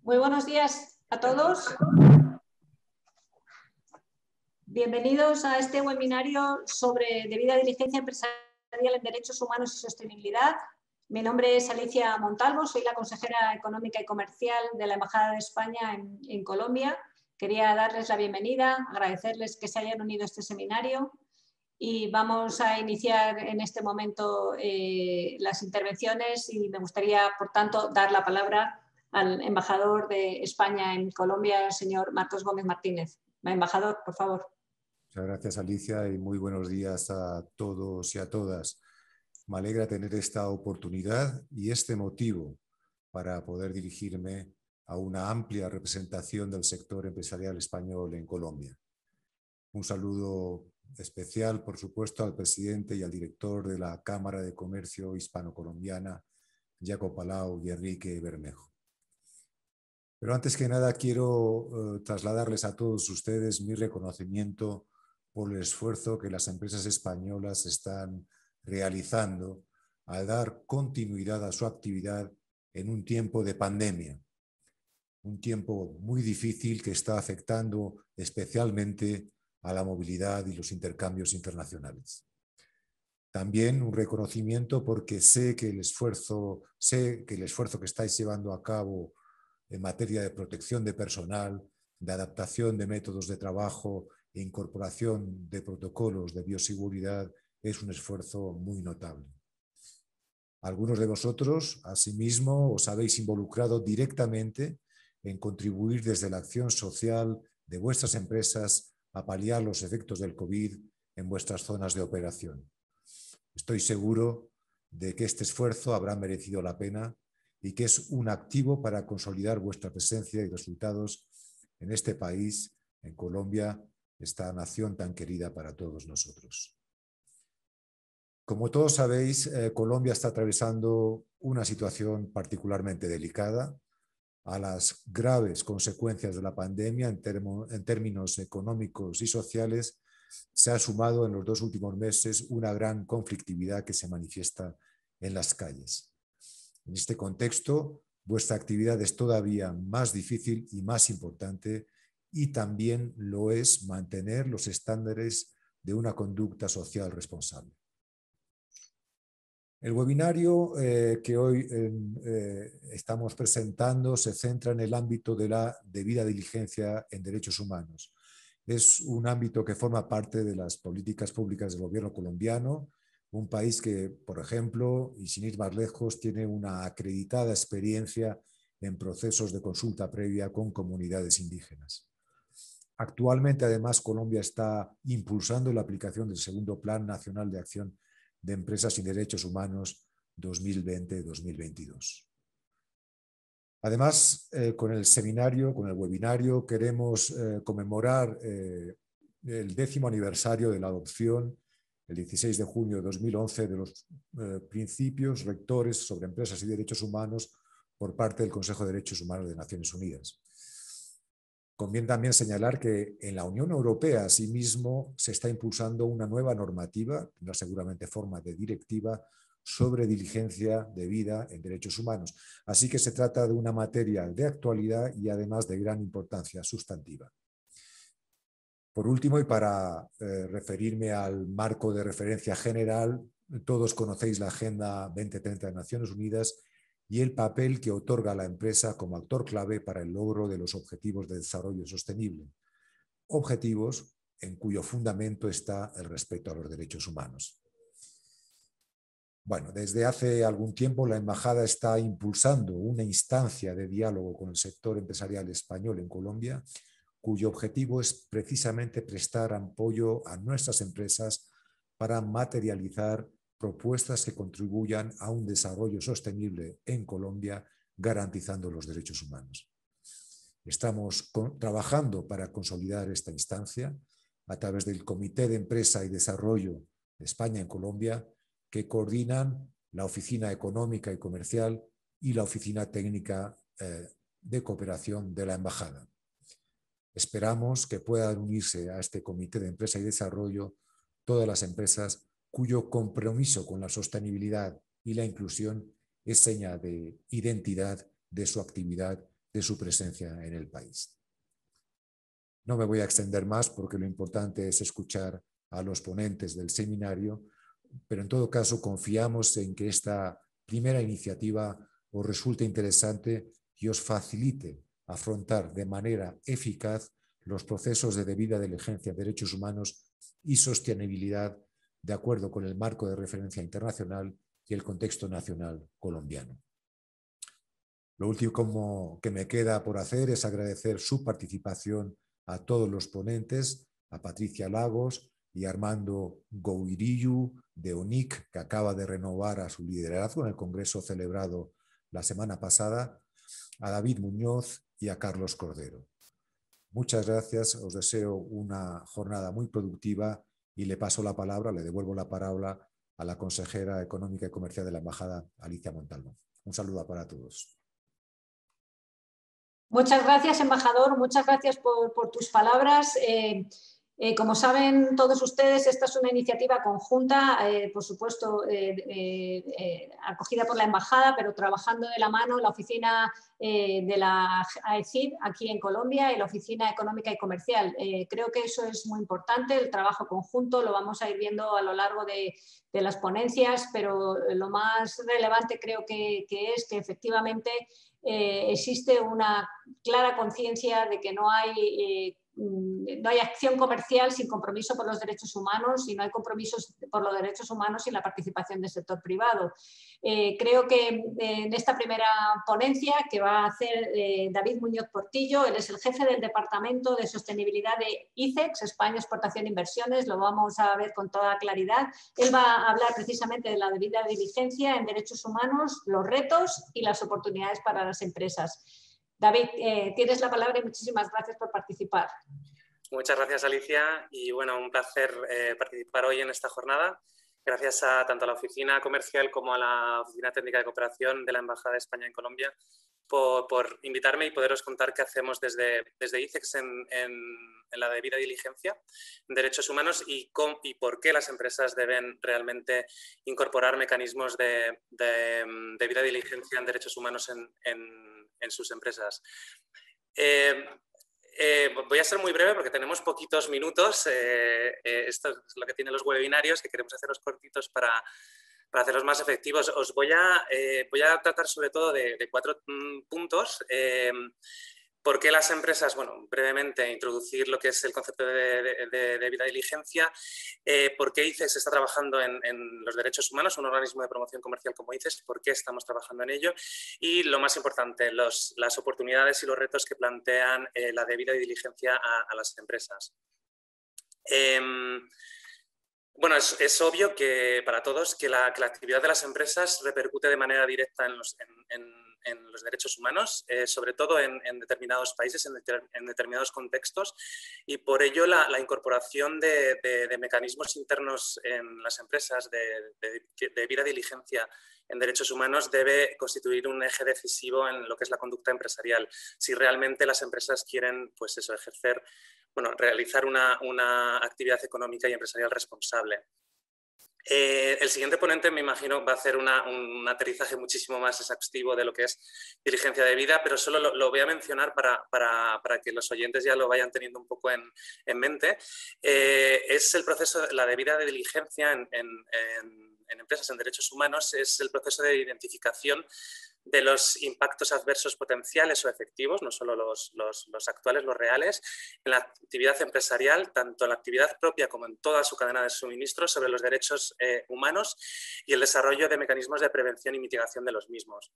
Muy buenos días a todos. Bienvenidos a este webinario sobre debida diligencia empresarial en derechos humanos y sostenibilidad. Mi nombre es Alicia Montalvo, soy la consejera económica y comercial de la Embajada de España en Colombia. Quería darles la bienvenida, agradecerles que se hayan unido a este seminario y vamos a iniciar en este momento las intervenciones y me gustaría, por tanto, dar la palabra al embajador de España en Colombia, el señor Marcos Gómez Martínez. Embajador, por favor. Muchas gracias, Alicia, y muy buenos días a todos y a todas. Me alegra tener esta oportunidad y este motivo para poder dirigirme a una amplia representación del sector empresarial español en Colombia. Un saludo especial, por supuesto, al presidente y al director de la Cámara de Comercio Hispano-Colombiana, Jacob Palau y Enrique Bermejo. Pero antes que nada quiero trasladarles a todos ustedes mi reconocimiento por el esfuerzo que las empresas españolas están realizando al dar continuidad a su actividad en un tiempo de pandemia, un tiempo muy difícil que está afectando especialmente a la movilidad y los intercambios internacionales. También un reconocimiento porque sé que el esfuerzo que estáis llevando a cabo en materia de protección de personal, de adaptación de métodos de trabajo e incorporación de protocolos de bioseguridad es un esfuerzo muy notable. Algunos de vosotros, asimismo, os habéis involucrado directamente en contribuir desde la acción social de vuestras empresas a paliar los efectos del COVID en vuestras zonas de operación. Estoy seguro de que este esfuerzo habrá merecido la pena y que es un activo para consolidar vuestra presencia y resultados en este país, en Colombia, esta nación tan querida para todos nosotros. Como todos sabéis, Colombia está atravesando una situación particularmente delicada. A las graves consecuencias de la pandemia en términos económicos y sociales se ha sumado en los 2 últimos meses una gran conflictividad que se manifiesta en las calles. En este contexto, vuestra actividad es todavía más difícil y más importante, y también lo es mantener los estándares de una conducta social responsable. El webinario que hoy estamos presentando se centra en el ámbito de la debida diligencia en derechos humanos. Es un ámbito que forma parte de las políticas públicas del gobierno colombiano, un país que, por ejemplo, y sin ir más lejos, tiene una acreditada experiencia en procesos de consulta previa con comunidades indígenas. Actualmente, además, Colombia está impulsando la aplicación del segundo Plan Nacional de Acción de Empresas y Derechos Humanos 2020-2022. Además, con el webinario, queremos conmemorar el 10º aniversario de la adopción, el 16 de junio de 2011, de los principios rectores sobre empresas y derechos humanos por parte del Consejo de Derechos Humanos de Naciones Unidas. Conviene también señalar que en la Unión Europea, asimismo, se está impulsando una nueva normativa, no seguramente forma de directiva, sobre diligencia debida en derechos humanos. Así que se trata de una materia de actualidad y además de gran importancia sustantiva. Por último, y para referirme al marco de referencia general, todos conocéis la Agenda 2030 de Naciones Unidas y el papel que otorga a la empresa como actor clave para el logro de los Objetivos de Desarrollo Sostenible. Objetivos en cuyo fundamento está el respeto a los derechos humanos. Bueno, desde hace algún tiempo la Embajada está impulsando una instancia de diálogo con el sector empresarial español en Colombia, cuyo objetivo es precisamente prestar apoyo a nuestras empresas para materializar propuestas que contribuyan a un desarrollo sostenible en Colombia, garantizando los derechos humanos. Estamos trabajando para consolidar esta instancia a través del Comité de Empresa y Desarrollo de España en Colombia, que coordinan la Oficina Económica y Comercial y la Oficina Técnica de Cooperación de la Embajada. Esperamos que puedan unirse a este Comité de Empresa y Desarrollo todas las empresas cuyo compromiso con la sostenibilidad y la inclusión es seña de identidad de su actividad de su presencia en el país. No me voy a extender más porque lo importante es escuchar a los ponentes del seminario, pero en todo caso confiamos en que esta primera iniciativa os resulte interesante y os facilite afrontar de manera eficaz los procesos de debida diligencia en derechos humanos y sostenibilidad de acuerdo con el marco de referencia internacional y el contexto nacional colombiano. Lo último que me queda por hacer es agradecer su participación a todos los ponentes, a Patricia Lagos y Armando Gouiriyu de ONIC, que acaba de renovar a su liderazgo en el congreso celebrado la semana pasada, a David Muñoz y a Carlos Cordero. Muchas gracias, os deseo una jornada muy productiva y le devuelvo la palabra a la consejera económica y comercial de la Embajada, Alicia Montalvo. Un saludo para todos. Muchas gracias, embajador. Muchas gracias por tus palabras. Como saben todos ustedes, esta es una iniciativa conjunta, por supuesto, acogida por la embajada, pero trabajando de la mano la oficina de la AECID aquí en Colombia y la oficina económica y comercial. Creo que eso es muy importante, el trabajo conjunto, lo vamos a ir viendo a lo largo de las ponencias, pero lo más relevante creo que es que efectivamente existe una clara conciencia de que no hay acción comercial sin compromiso por los derechos humanos y no hay compromisos por los derechos humanos sin la participación del sector privado. Creo que en esta primera ponencia que va a hacer David Muñoz Portillo, él es el jefe del Departamento de Sostenibilidad de ICEX, España Exportación e Inversiones, lo vamos a ver con toda claridad. Él va a hablar precisamente de la debida diligencia en derechos humanos, los retos y las oportunidades para las empresas. David, tienes la palabra y muchísimas gracias por participar. Muchas gracias, Alicia, y bueno, un placer participar hoy en esta jornada. Gracias tanto a la Oficina Comercial como a la Oficina Técnica de Cooperación de la Embajada de España en Colombia por invitarme y poderos contar qué hacemos desde ICEX en la debida diligencia en derechos humanos y por qué las empresas deben realmente incorporar mecanismos de debida diligencia en derechos humanos en sus empresas. Voy a ser muy breve porque tenemos poquitos minutos. Esto es lo que tienen los webinarios, que queremos hacerlos cortitos para hacerlos más efectivos. Os voy a tratar sobre todo de 4 puntos. ¿Por qué las empresas? Bueno, brevemente introducir lo que es el concepto de debida diligencia. ¿Por qué ICEX está trabajando en los derechos humanos? Un organismo de promoción comercial como ICEX. ¿Por qué estamos trabajando en ello? Y lo más importante, las oportunidades y los retos que plantean la debida diligencia a las empresas. Bueno, es obvio que para todos que la actividad de las empresas repercute de manera directa en los derechos humanos, sobre todo en determinados países, en determinados contextos, y por ello la incorporación de mecanismos internos en las empresas de debida diligencia en derechos humanos debe constituir un eje decisivo en lo que es la conducta empresarial. Si realmente las empresas quieren, pues eso, realizar una actividad económica y empresarial responsable. El siguiente ponente, me imagino, va a hacer un aterrizaje muchísimo más exhaustivo de lo que es diligencia debida, pero solo lo voy a mencionar para que los oyentes ya lo vayan teniendo un poco en mente. Es el proceso, la debida de diligencia en empresas en derechos humanos, es el proceso de identificación de los impactos adversos potenciales o efectivos, no solo los actuales, los reales, en la actividad empresarial, tanto en la actividad propia como en toda su cadena de suministro, sobre los derechos humanos y el desarrollo de mecanismos de prevención y mitigación de los mismos.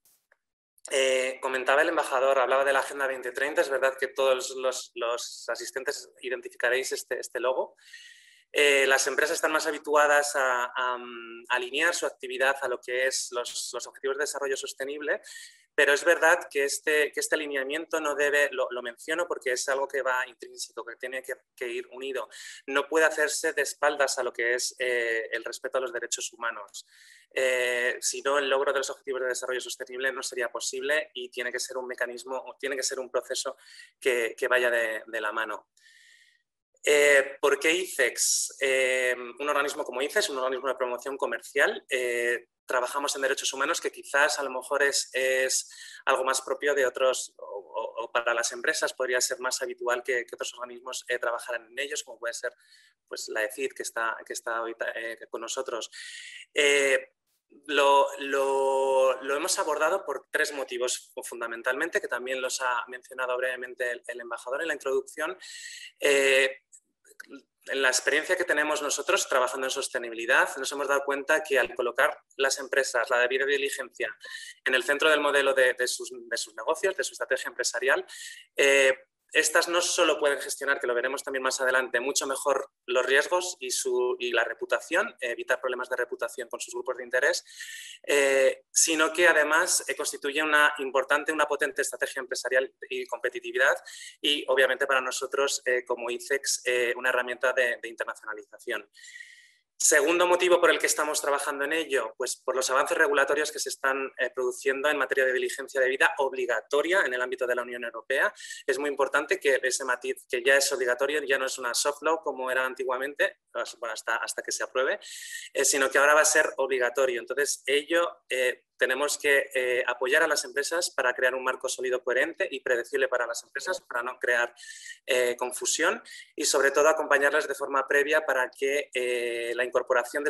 Comentaba el embajador, hablaba de la Agenda 2030, es verdad que todos los asistentes identificaréis este logo. Las empresas están más habituadas a alinear su actividad a lo que es los objetivos de desarrollo sostenible, pero es verdad que este alineamiento no debe, lo menciono porque es algo que va intrínseco, que tiene que ir unido. No puede hacerse de espaldas a lo que es el respeto a los derechos humanos. Si no, el logro de los objetivos de desarrollo sostenible no sería posible y tiene que ser un mecanismo, tiene que ser un proceso que vaya de la mano. ¿Por qué ICEX? Un organismo como ICEX, un organismo de promoción comercial, trabajamos en derechos humanos que quizás a lo mejor es algo más propio de otros pero para las empresas podría ser más habitual que otros organismos trabajaran en ellos, como puede ser pues, la ECID, que está hoy con nosotros. Lo hemos abordado por 3 motivos fundamentalmente, que también los ha mencionado brevemente el embajador en la introducción. En la experiencia que tenemos nosotros trabajando en sostenibilidad, nos hemos dado cuenta que al colocar las empresas la debida diligencia en el centro del modelo de sus negocios, de su estrategia empresarial, estas no solo pueden gestionar, que lo veremos también más adelante, mucho mejor los riesgos y la reputación, evitar problemas de reputación con sus grupos de interés, sino que además constituye una potente estrategia empresarial y competitividad y obviamente para nosotros como ICEX una herramienta de internacionalización. Segundo motivo por el que estamos trabajando en ello, pues por los avances regulatorios que se están produciendo en materia de diligencia debida obligatoria en el ámbito de la Unión Europea. Es muy importante que ese matiz, que ya es obligatorio, ya no es una soft law como era antiguamente, bueno, hasta que se apruebe, sino que ahora va a ser obligatorio. Entonces, tenemos que apoyar a las empresas para crear un marco sólido, coherente y predecible para las empresas, para no crear confusión y sobre todo acompañarlas de forma previa para que la incorporación de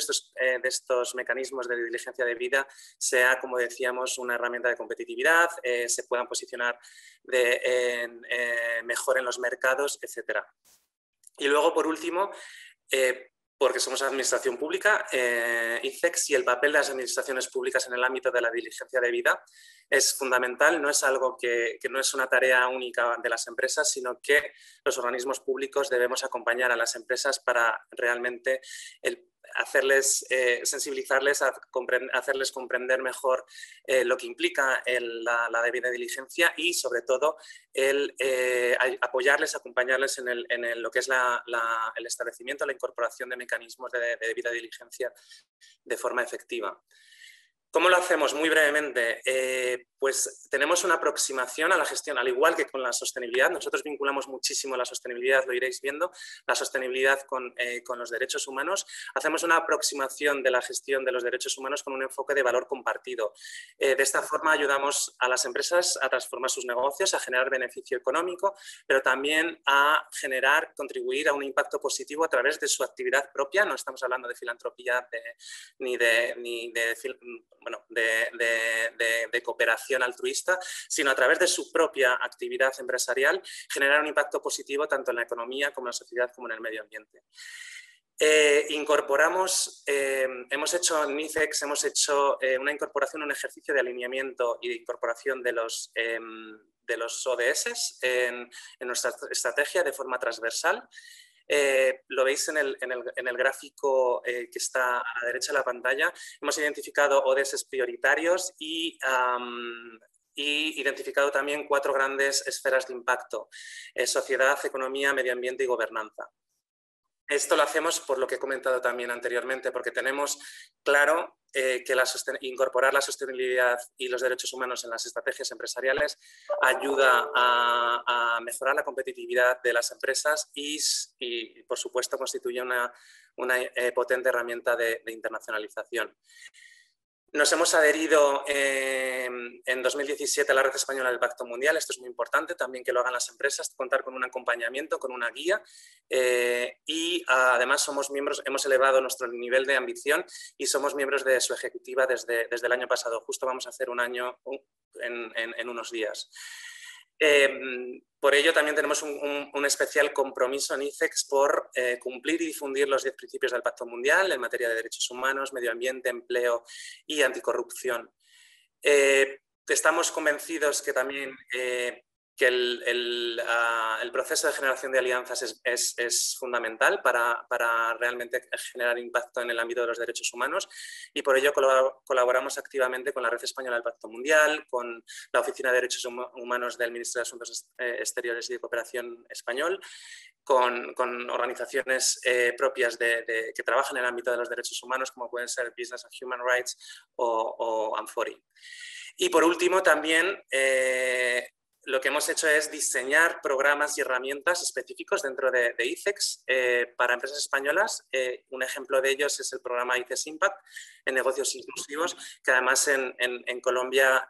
estos mecanismos de diligencia debida sea, como decíamos, una herramienta de competitividad, se puedan posicionar mejor en los mercados, etc. Y luego, por último, porque somos administración pública, ICEX, y el papel de las administraciones públicas en el ámbito de la diligencia debida es fundamental, no es algo que no es una tarea única de las empresas, sino que los organismos públicos debemos acompañar a las empresas para realmente sensibilizarles, hacerles comprender mejor lo que implica la debida diligencia y, sobre todo, apoyarles, acompañarles en lo que es el establecimiento, la incorporación de mecanismos de debida diligencia de forma efectiva. ¿Cómo lo hacemos? Muy brevemente, pues tenemos una aproximación a la gestión, al igual que con la sostenibilidad. Nosotros vinculamos muchísimo la sostenibilidad, lo iréis viendo, la sostenibilidad con los derechos humanos. Hacemos una aproximación de la gestión de los derechos humanos con un enfoque de valor compartido. De esta forma ayudamos a las empresas a transformar sus negocios, a generar beneficio económico, pero también a contribuir a un impacto positivo a través de su actividad propia. No estamos hablando de filantropía ni de cooperación altruista, sino a través de su propia actividad empresarial, generar un impacto positivo tanto en la economía como en la sociedad como en el medio ambiente. Hemos hecho en ICEX una incorporación, un ejercicio de alineamiento y de incorporación de los ODS en nuestra estrategia de forma transversal. Lo veis en el gráfico que está a la derecha de la pantalla. Hemos identificado ODS prioritarios y identificado también 4 grandes esferas de impacto: sociedad, economía, medio ambiente y gobernanza. Esto lo hacemos por lo que he comentado también anteriormente, porque tenemos claro que incorporar la sostenibilidad y los derechos humanos en las estrategias empresariales ayuda a mejorar la competitividad de las empresas y por supuesto, constituye una potente herramienta de internacionalización. Nos hemos adherido en 2017 a la Red Española del Pacto Mundial. Esto es muy importante también que lo hagan las empresas, contar con un acompañamiento, con una guía y además somos miembros, hemos elevado nuestro nivel de ambición y somos miembros de su ejecutiva desde el año pasado. Justo vamos a hacer un año en unos días. Por ello también tenemos un especial compromiso en ICEX por cumplir y difundir los 10 principios del Pacto Mundial en materia de derechos humanos, medio ambiente, empleo y anticorrupción. Estamos convencidos que también el proceso de generación de alianzas es fundamental para realmente generar impacto en el ámbito de los derechos humanos y por ello colaboramos activamente con la Red Española del Pacto Mundial, con la Oficina de Derechos Humanos del Ministerio de Asuntos Exteriores y de Cooperación español, con organizaciones propias que trabajan en el ámbito de los derechos humanos, como pueden ser Business and Human Rights o Amfori. Y por último también lo que hemos hecho es diseñar programas y herramientas específicos dentro de ICEX para empresas españolas. Un ejemplo de ellos es el programa ICEX Impact en negocios inclusivos, que además en Colombia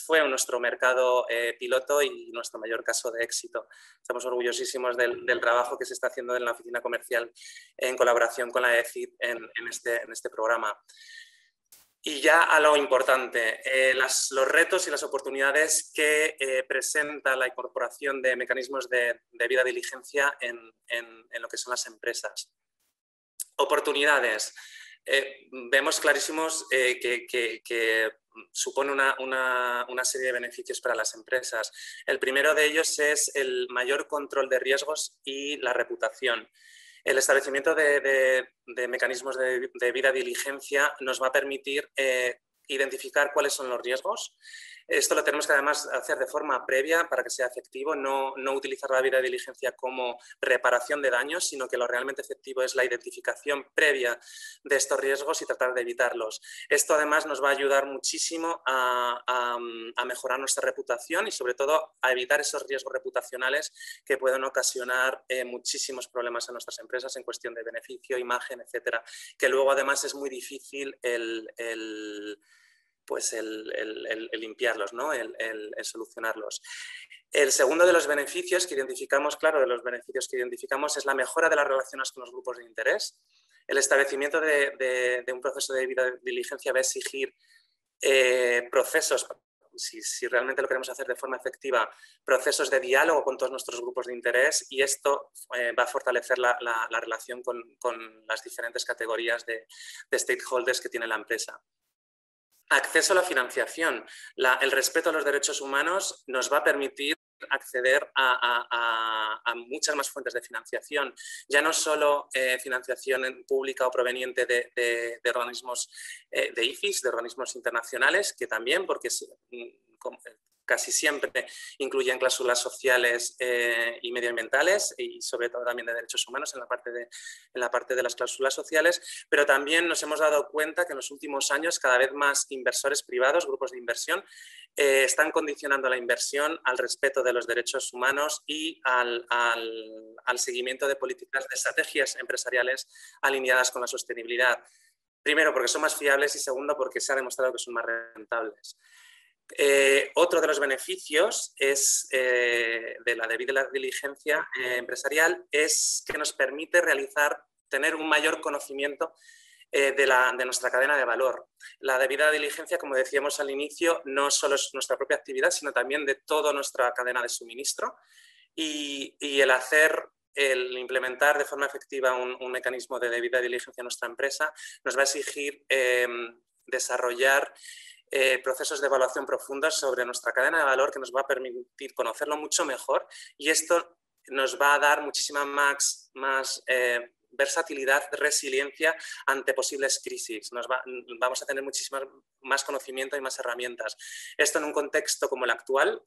fue nuestro mercado piloto y nuestro mayor caso de éxito. Estamos orgullosísimos del trabajo que se está haciendo en la oficina comercial en colaboración con la ECID en este programa. Y ya a lo importante, los retos y las oportunidades que presenta la incorporación de mecanismos de debida diligencia en lo que son las empresas. Oportunidades. Vemos clarísimos que supone una serie de beneficios para las empresas. El primero de ellos es el mayor control de riesgos y la reputación. El establecimiento de mecanismos de debida diligencia nos va a permitir identificar cuáles son los riesgos. Esto lo tenemos que además hacer de forma previa para que sea efectivo, no utilizar la debida diligencia como reparación de daños, sino que lo realmente efectivo es la identificación previa de estos riesgos y tratar de evitarlos. Esto además nos va a ayudar muchísimo a mejorar nuestra reputación y sobre todo a evitar esos riesgos reputacionales que pueden ocasionar muchísimos problemas en nuestras empresas en cuestión de beneficio, imagen, etcétera, que luego además es muy difícil el limpiarlos, ¿no? el solucionarlos. El segundo de los beneficios que identificamos, es la mejora de las relaciones con los grupos de interés. El establecimiento de un proceso de debida diligencia va a exigir procesos, si realmente lo queremos hacer de forma efectiva, procesos de diálogo con todos nuestros grupos de interés, y esto va a fortalecer la relación con las diferentes categorías de stakeholders que tiene la empresa. Acceso a la financiación. El respeto a los derechos humanos nos va a permitir acceder a muchas más fuentes de financiación, ya no solo financiación pública o proveniente de organismos de IFIs, de organismos internacionales, que también, porque casi siempre incluyen cláusulas sociales y medioambientales y sobre todo también de derechos humanos en la parte de las cláusulas sociales, pero también nos hemos dado cuenta que en los últimos años cada vez más inversores privados, grupos de inversión, están condicionando la inversión al respeto de los derechos humanos y al seguimiento de políticas, de estrategias empresariales alineadas con la sostenibilidad. Primero, porque son más fiables y segundo, porque se ha demostrado que son más rentables. Otro de los beneficios de la debida diligencia empresarial es que nos permite tener un mayor conocimiento de nuestra cadena de valor. La debida diligencia, como decíamos al inicio, no solo es nuestra propia actividad, sino también de toda nuestra cadena de suministro, y el implementar de forma efectiva un mecanismo de debida diligencia en nuestra empresa nos va a exigir desarrollar procesos de evaluación profundos sobre nuestra cadena de valor, que nos va a permitir conocerlo mucho mejor, y esto nos va a dar muchísima más versatilidad, resiliencia ante posibles crisis. Vamos a tener muchísimo más conocimiento y más herramientas. Esto en un contexto como el actual,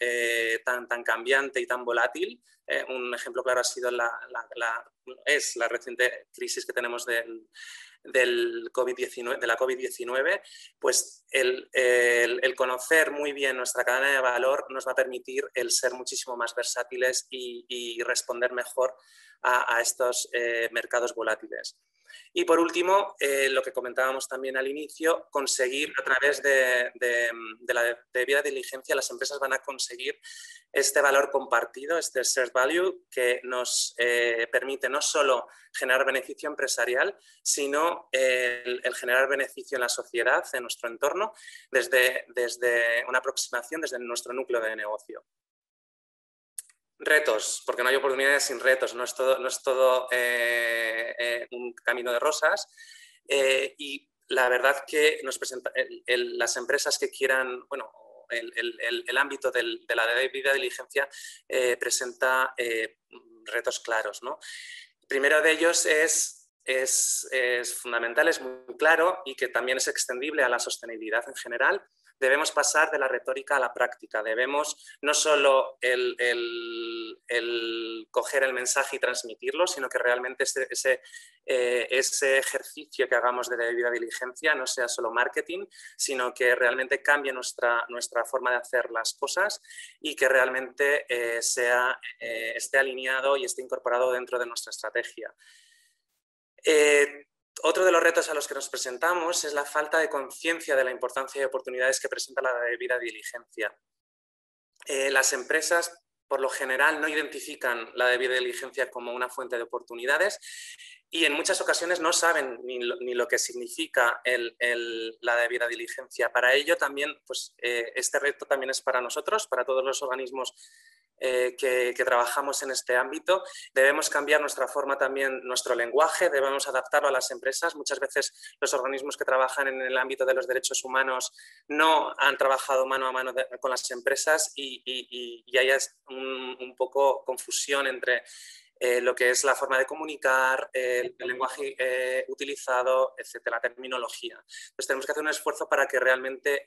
tan cambiante y tan volátil. Un ejemplo claro ha sido la reciente crisis que tenemos de la COVID-19, pues el conocer muy bien nuestra cadena de valor nos va a permitir el ser muchísimo más versátiles y responder mejor a estos mercados volátiles. Y por último, lo que comentábamos también al inicio, conseguir a través de la debida diligencia, las empresas van a conseguir este valor compartido, este shared value, que nos permite no solo generar beneficio empresarial, sino el generar beneficio en la sociedad, en nuestro entorno, desde una aproximación desde nuestro núcleo de negocio. Retos, porque no hay oportunidades sin retos, no es todo un camino de rosas, y la verdad que nos presenta las empresas que quieran, bueno, el ámbito de la debida diligencia presenta retos claros, ¿no? El primero de ellos es fundamental, es muy claro y que también es extendible a la sostenibilidad en general. Debemos pasar de la retórica a la práctica. Debemos no solo el coger el mensaje y transmitirlo, sino que realmente ese ejercicio que hagamos de debida diligencia no sea solo marketing, sino que realmente cambie nuestra forma de hacer las cosas y que realmente esté alineado y esté incorporado dentro de nuestra estrategia. Otro de los retos a los que nos presentamos es la falta de conciencia de la importancia y oportunidades que presenta la debida diligencia. Las empresas, por lo general, no identifican la debida diligencia como una fuente de oportunidades y en muchas ocasiones no saben ni lo que significa la debida diligencia. Para ello también, pues, este reto también es para nosotros, para todos los organismos que trabajamos en este ámbito. Debemos cambiar nuestra forma también, nuestro lenguaje, debemos adaptarlo a las empresas. Muchas veces los organismos que trabajan en el ámbito de los derechos humanos no han trabajado mano a mano con las empresas y hay un poco confusión entre lo que es la forma de comunicar, el lenguaje utilizado, etcétera, la terminología. Entonces tenemos que hacer un esfuerzo para que realmente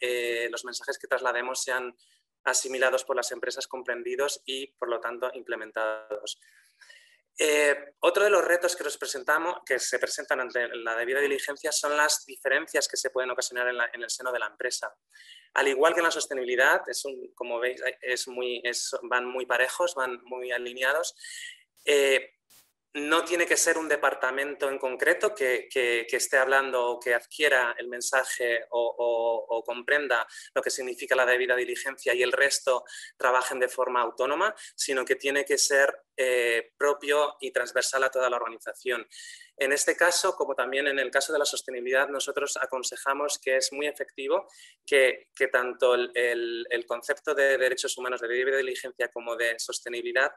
los mensajes que traslademos sean asimilados por las empresas, comprendidos y, por lo tanto, implementados. Otro de los retos que se presentan ante la debida diligencia son las diferencias que se pueden ocasionar en el seno de la empresa. Al igual que en la sostenibilidad, como veis, van muy parejos, van muy alineados. No tiene que ser un departamento en concreto que esté hablando o que adquiera el mensaje o comprenda lo que significa la debida diligencia y el resto trabajen de forma autónoma, sino que tiene que ser propio y transversal a toda la organización. En este caso, como también en el caso de la sostenibilidad, nosotros aconsejamos que es muy efectivo que tanto el concepto de derechos humanos, de debida diligencia como de sostenibilidad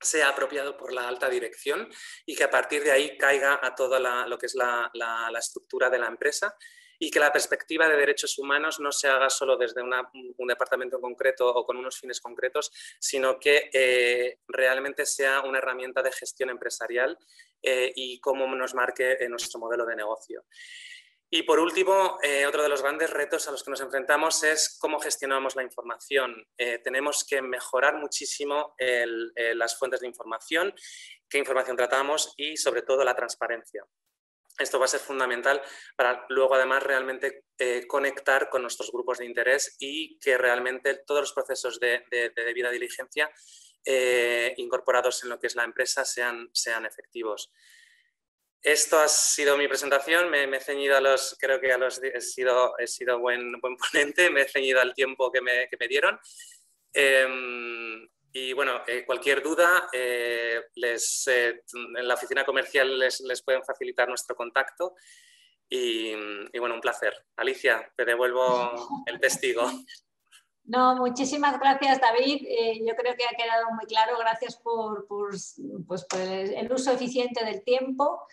sea apropiado por la alta dirección y que a partir de ahí caiga a toda lo que es la estructura de la empresa y que la perspectiva de derechos humanos no se haga solo desde un departamento concreto o con unos fines concretos, sino que realmente sea una herramienta de gestión empresarial y cómo nos marque nuestro modelo de negocio. Y por último, otro de los grandes retos a los que nos enfrentamos es cómo gestionamos la información. Tenemos que mejorar muchísimo las fuentes de información, qué información tratamos y sobre todo la transparencia. Esto va a ser fundamental para luego además realmente conectar con nuestros grupos de interés y que realmente todos los procesos de debida diligencia incorporados en lo que es la empresa sean efectivos. Esto ha sido mi presentación, me he ceñido creo que he sido buen ponente, me he ceñido al tiempo que me dieron. Y bueno, cualquier duda, en la oficina comercial les pueden facilitar nuestro contacto. Y bueno, un placer. Alicia, te devuelvo el testigo. No, muchísimas gracias, David. Yo creo que ha quedado muy claro. Gracias por el uso eficiente del tiempo.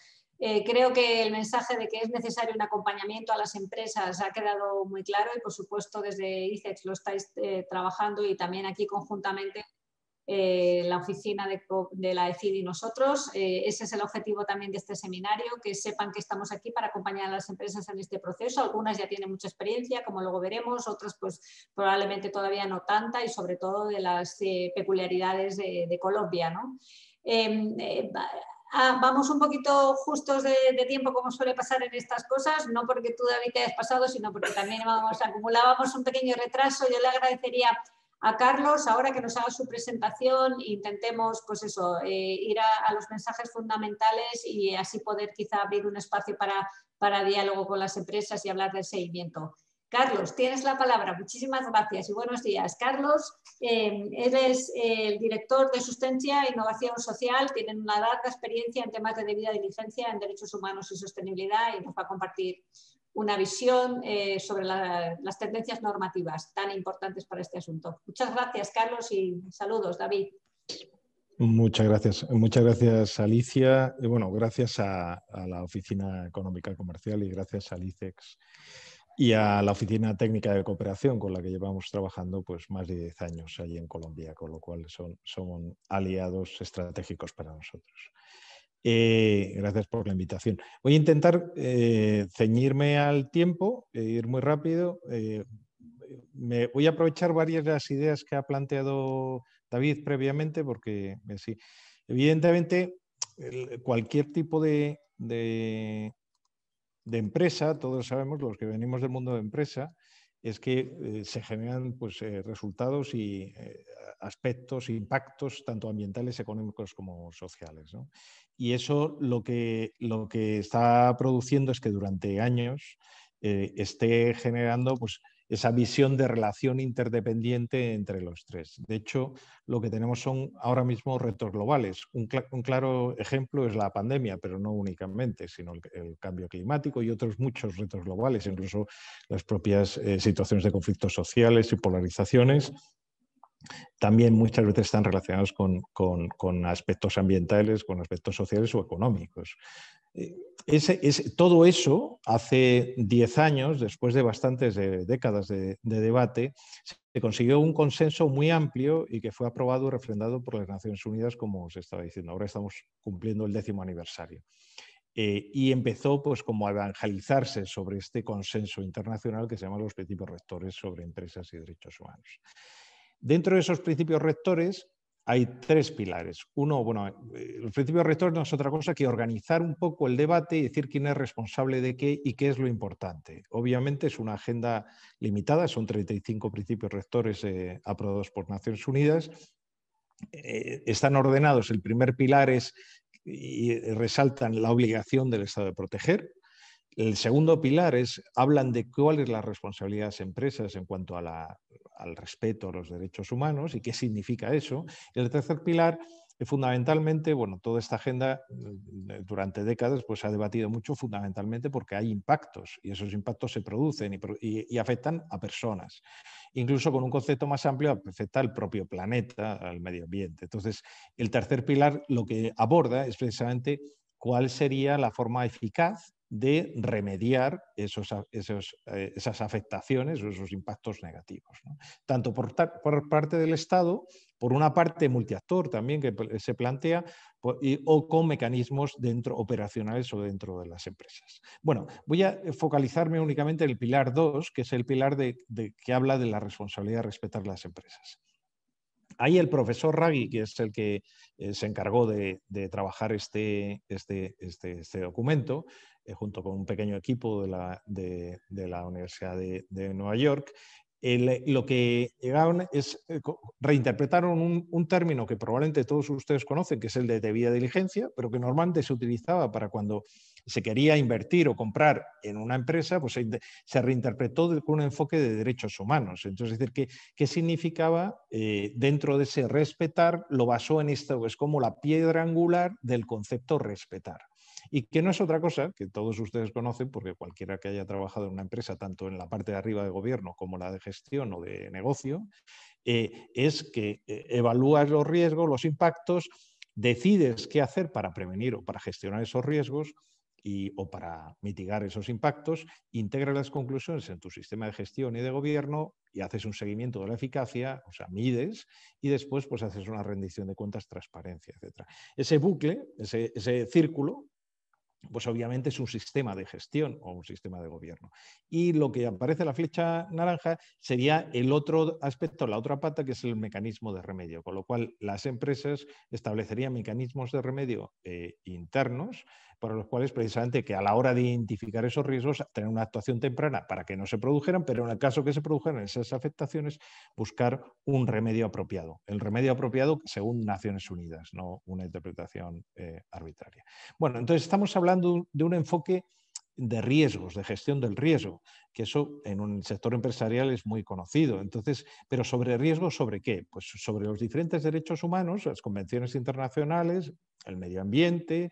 Creo que el mensaje de que es necesario un acompañamiento a las empresas ha quedado muy claro y, por supuesto, desde ICEX lo estáis trabajando y también aquí conjuntamente la oficina de la ECID y nosotros. Ese es el objetivo también de este seminario, que sepan que estamos aquí para acompañar a las empresas en este proceso. Algunas ya tienen mucha experiencia, como luego veremos, otras pues probablemente todavía no tanta y sobre todo de las peculiaridades de Colombia, ¿no? Vamos un poquito justos de tiempo, como suele pasar en estas cosas, no porque tú, David, te hayas pasado, sino porque también acumulábamos un pequeño retraso. Yo le agradecería a Carlos, ahora que nos haga su presentación, intentemos pues eso, ir a los mensajes fundamentales y así poder quizá abrir un espacio para diálogo con las empresas y hablar del seguimiento. Carlos, tienes la palabra. Muchísimas gracias y buenos días. Carlos, él es el director de Sustancia e Innovación Social, tiene una larga experiencia en temas de debida diligencia en derechos humanos y sostenibilidad y nos va a compartir una visión sobre las tendencias normativas tan importantes para este asunto. Muchas gracias, Carlos, y saludos, David. Muchas gracias, Alicia. Y bueno, gracias a la Oficina Económica y Comercial y gracias al ICEX y a la Oficina Técnica de Cooperación, con la que llevamos trabajando pues más de 10 años allí en Colombia, con lo cual son aliados estratégicos para nosotros. Gracias por la invitación. Voy a intentar ceñirme al tiempo, ir muy rápido. Me voy a aprovechar varias de las ideas que ha planteado David previamente, porque sí, evidentemente cualquier tipo de empresa, todos sabemos, los que venimos del mundo de empresa, es que se generan pues, resultados y aspectos, impactos, tanto ambientales, económicos como sociales, ¿no? Y eso lo que está produciendo es que durante años esté generando pues, esa visión de relación interdependiente entre los tres. De hecho, lo que tenemos son ahora mismo retos globales. Un claro ejemplo es la pandemia, pero no únicamente, sino el cambio climático y otros muchos retos globales, incluso las propias situaciones de conflictos sociales y polarizaciones. También muchas veces están relacionados con aspectos ambientales, con aspectos sociales o económicos. Todo eso, hace 10 años, después de bastantes décadas de debate, se consiguió un consenso muy amplio y que fue aprobado y refrendado por las Naciones Unidas, como os estaba diciendo. Ahora estamos cumpliendo el 10º aniversario. Y empezó pues, como a evangelizarse sobre este consenso internacional que se llama los principios rectores sobre empresas y derechos humanos. Dentro de esos principios rectores hay 3 pilares. Uno, los principios rectores no es otra cosa que organizar un poco el debate y decir quién es responsable de qué y qué es lo importante. Obviamente es una agenda limitada, son 35 principios rectores aprobados por Naciones Unidas. Están ordenados, el primer pilar es, y resaltan la obligación del Estado de proteger. El segundo pilar es, hablan de cuál es la responsabilidad de las empresas en cuanto a al respeto a los derechos humanos y qué significa eso. Y el tercer pilar, fundamentalmente, toda esta agenda durante décadas pues, se ha debatido mucho fundamentalmente porque hay impactos y esos impactos se producen y afectan a personas. Incluso con un concepto más amplio afecta al propio planeta, al medio ambiente. Entonces, el tercer pilar lo que aborda es precisamente cuál sería la forma eficaz de remediar esas afectaciones o esos impactos negativos, ¿no? Tanto por parte del Estado, por una parte multiactor también que se plantea, o con mecanismos operacionales o dentro de las empresas. Bueno, voy a focalizarme únicamente en el pilar 2, que es el pilar que habla de la responsabilidad de respetar las empresas. Ahí el profesor Raggi, que es el que se encargó de trabajar este documento, junto con un pequeño equipo de la Universidad de Nueva York, lo que llegaron es reinterpretaron un término que probablemente todos ustedes conocen, que es el de debida diligencia, pero que normalmente se utilizaba para cuando se quería invertir o comprar en una empresa, pues se reinterpretó con un enfoque de derechos humanos. Entonces, es decir, ¿qué significaba dentro de ese respetar? Lo basó en esto, es como la piedra angular del concepto respetar. Y que no es otra cosa, que todos ustedes conocen, porque cualquiera que haya trabajado en una empresa, tanto en la parte de arriba de gobierno como la de gestión o de negocio, es que evalúas los riesgos, los impactos, decides qué hacer para prevenir o para gestionar esos riesgos o para mitigar esos impactos, integras las conclusiones en tu sistema de gestión y de gobierno y haces un seguimiento de la eficacia, o sea, mides, y después pues haces una rendición de cuentas, transparencia, etc. Ese bucle, ese círculo, pues obviamente es un sistema de gestión o un sistema de gobierno. Y lo que aparece en la flecha naranja sería el otro aspecto, la otra pata, que es el mecanismo de remedio, con lo cual las empresas establecerían mecanismos de remedio internos, para los cuales precisamente que a la hora de identificar esos riesgos, tener una actuación temprana para que no se produjeran, pero en el caso que se produjeran esas afectaciones, buscar un remedio apropiado. El remedio apropiado según Naciones Unidas, no una interpretación arbitraria. Bueno, entonces estamos hablando de un enfoque de riesgos, de gestión del riesgo, que eso en un sector empresarial es muy conocido. Entonces, pero sobre riesgos, ¿sobre qué? Pues sobre los diferentes derechos humanos, las convenciones internacionales, el medio ambiente,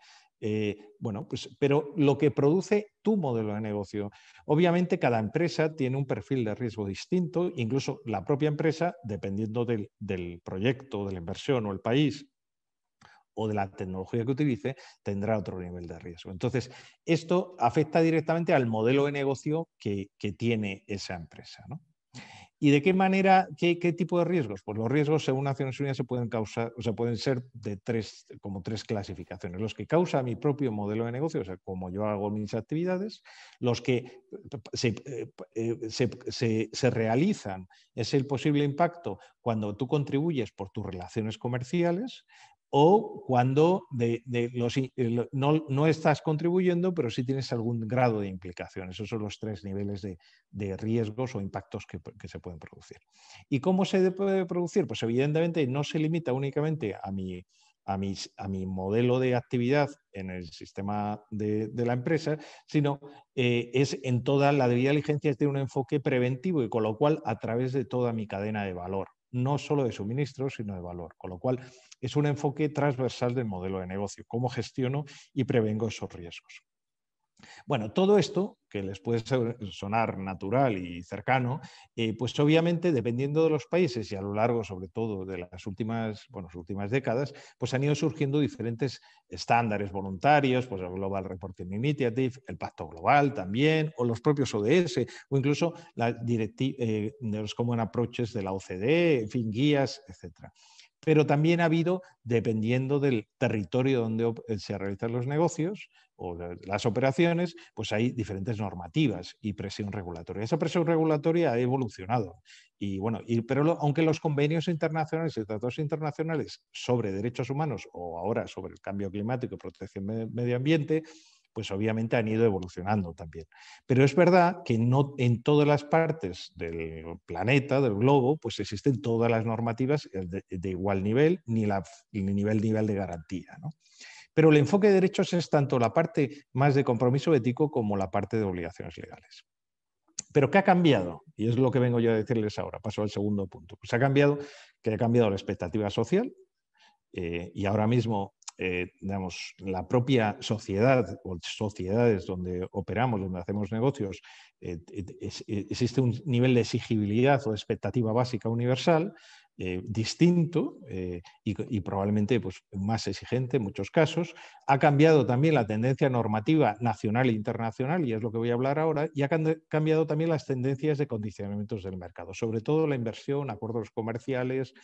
pero lo que produce tu modelo de negocio. Obviamente cada empresa tiene un perfil de riesgo distinto, incluso la propia empresa, dependiendo del proyecto, de la inversión o el país, o de la tecnología que utilice, tendrá otro nivel de riesgo. Entonces, esto afecta directamente al modelo de negocio que tiene esa empresa, ¿no? ¿Y de qué manera, qué tipo de riesgos? Pues los riesgos, según Naciones Unidas, se pueden causar, o sea, pueden ser de como tres clasificaciones. Los que causa mi propio modelo de negocio, o sea, como yo hago mis actividades, los que se realizan, es el posible impacto cuando tú contribuyes por tus relaciones comerciales, o cuando no estás contribuyendo, pero sí tienes algún grado de implicación. Esos son los 3 niveles de riesgos o impactos que se pueden producir. ¿Y cómo se puede producir? Pues evidentemente no se limita únicamente a mi modelo de actividad en el sistema de la empresa, sino es en toda la debida diligencia, tiene un enfoque preventivo y con lo cual a través de toda mi cadena de valor, no solo de suministro, sino de valor, con lo cual es un enfoque transversal del modelo de negocio, cómo gestiono y prevengo esos riesgos. Bueno, todo esto, que les puede sonar natural y cercano, pues obviamente dependiendo de los países y a lo largo sobre todo de las últimas décadas, pues han ido surgiendo diferentes estándares voluntarios, pues el Global Reporting Initiative, el Pacto Global también, o los propios ODS, o incluso los Common Approaches de la OCDE, en fin, guías, etcétera. Pero también ha habido, dependiendo del territorio donde se realizan los negocios o las operaciones, pues hay diferentes normativas y presión regulatoria. Esa presión regulatoria ha evolucionado. Y bueno, pero aunque los convenios internacionales y tratados internacionales sobre derechos humanos o ahora sobre el cambio climático y protección del medio ambiente, pues obviamente han ido evolucionando también. Pero es verdad que no en todas las partes del planeta, del globo, pues existen todas las normativas de igual nivel, ni nivel de garantía, ¿no? Pero el enfoque de derechos es tanto la parte más de compromiso ético como la parte de obligaciones legales. ¿Pero qué ha cambiado? Y es lo que vengo yo a decirles ahora, paso al segundo punto. Pues ha cambiado la expectativa social y ahora mismo digamos, la propia sociedad o sociedades donde operamos, donde hacemos negocios, existe un nivel de exigibilidad o de expectativa básica universal distinto y probablemente pues, más exigente en muchos casos. Ha cambiado también la tendencia normativa nacional e internacional, y es lo que voy a hablar ahora, y ha cambiado también las tendencias de condicionamientos del mercado, sobre todo la inversión, acuerdos comerciales,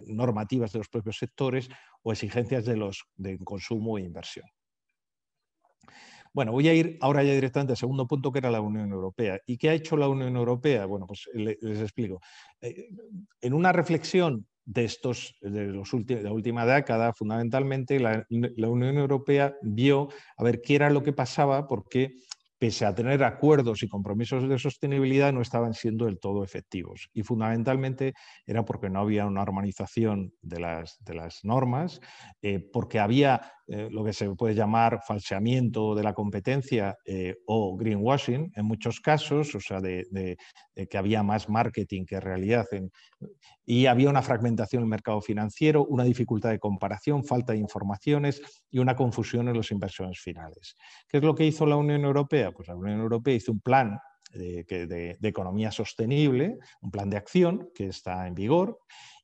normativas de los propios sectores o exigencias de consumo e inversión. Bueno, voy a ir ahora ya directamente al segundo punto, que era la Unión Europea. ¿Y qué ha hecho la Unión Europea? Bueno, pues les explico. En una reflexión de la última década, fundamentalmente, la Unión Europea vio a ver qué era lo que pasaba, porque pese a tener acuerdos y compromisos de sostenibilidad, no estaban siendo del todo efectivos. Y fundamentalmente era porque no había una armonización de las normas, porque había lo que se puede llamar falseamiento de la competencia o greenwashing en muchos casos, o sea, de que había más marketing que realidad. Y había una fragmentación en el mercado financiero, una dificultad de comparación, falta de informaciones y una confusión en las inversiones finales. ¿Qué es lo que hizo la Unión Europea? Pues la Unión Europea hizo un plan de economía sostenible, un plan de acción que está en vigor,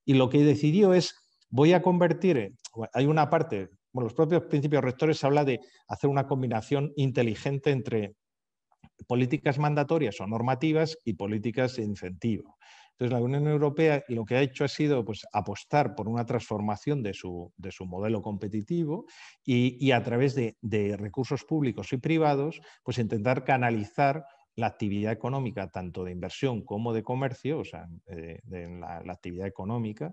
y lo que decidió es, voy a convertir, hay una parte, bueno, los propios principios rectores habla de hacer una combinación inteligente entre políticas mandatorias o normativas y políticas de incentivo. Entonces, la Unión Europea lo que ha hecho ha sido pues, apostar por una transformación de su modelo competitivo y a través de recursos públicos y privados, pues intentar canalizar la actividad económica, tanto de inversión como de comercio, o sea, la actividad económica,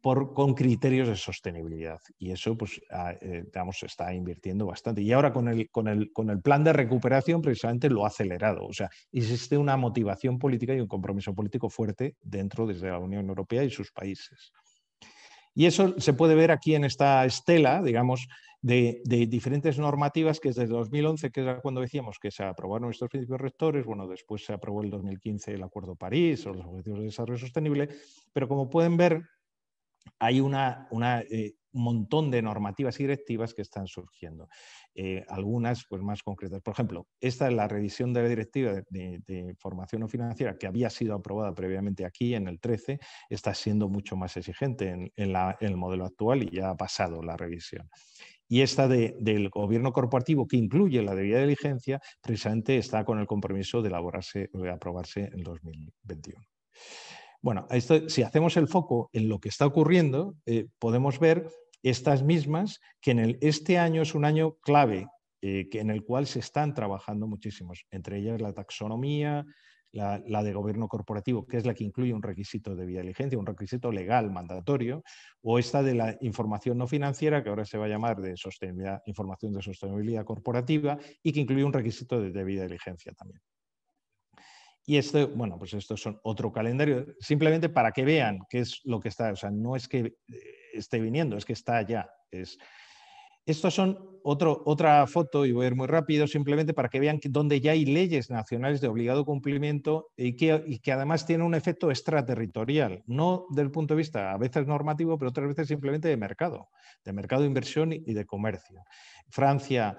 con criterios de sostenibilidad. Y eso, pues, digamos, se está invirtiendo bastante. Y ahora con el plan de recuperación, precisamente lo ha acelerado. O sea, existe una motivación política y un compromiso político fuerte dentro desde la Unión Europea y sus países. Y eso se puede ver aquí en esta estela, digamos, de diferentes normativas que desde 2011, que era cuando decíamos que se aprobaron estos principios rectores, bueno, después se aprobó en 2015 el Acuerdo de París o los Objetivos de Desarrollo Sostenible, pero como pueden ver, hay un montón de normativas y directivas que están surgiendo. Algunas pues, más concretas. Por ejemplo, esta es la revisión de la directiva de formación no financiera que había sido aprobada previamente aquí en el 13, está siendo mucho más exigente en el modelo actual y ya ha pasado la revisión. Y esta del gobierno corporativo, que incluye la debida diligencia, precisamente está con el compromiso de aprobarse en 2021. Bueno, si hacemos el foco en lo que está ocurriendo, podemos ver estas mismas, que este año es un año clave, en el cual se están trabajando muchísimos, entre ellas la taxonomía, la de gobierno corporativo, que es la que incluye un requisito de debida diligencia, un requisito legal mandatorio, o esta de la información no financiera, que ahora se va a llamar de sostenibilidad, información de sostenibilidad corporativa, y que incluye un requisito de debida diligencia también. Y esto, bueno, pues estos son otro calendario, simplemente para que vean qué es lo que está, o sea, no es que esté viniendo, es que está ya. Estos son otra foto, y voy a ir muy rápido, simplemente para que vean dónde ya hay leyes nacionales de obligado cumplimiento y que además tienen un efecto extraterritorial, no del punto de vista a veces normativo, pero otras veces simplemente de mercado de inversión y de comercio. Francia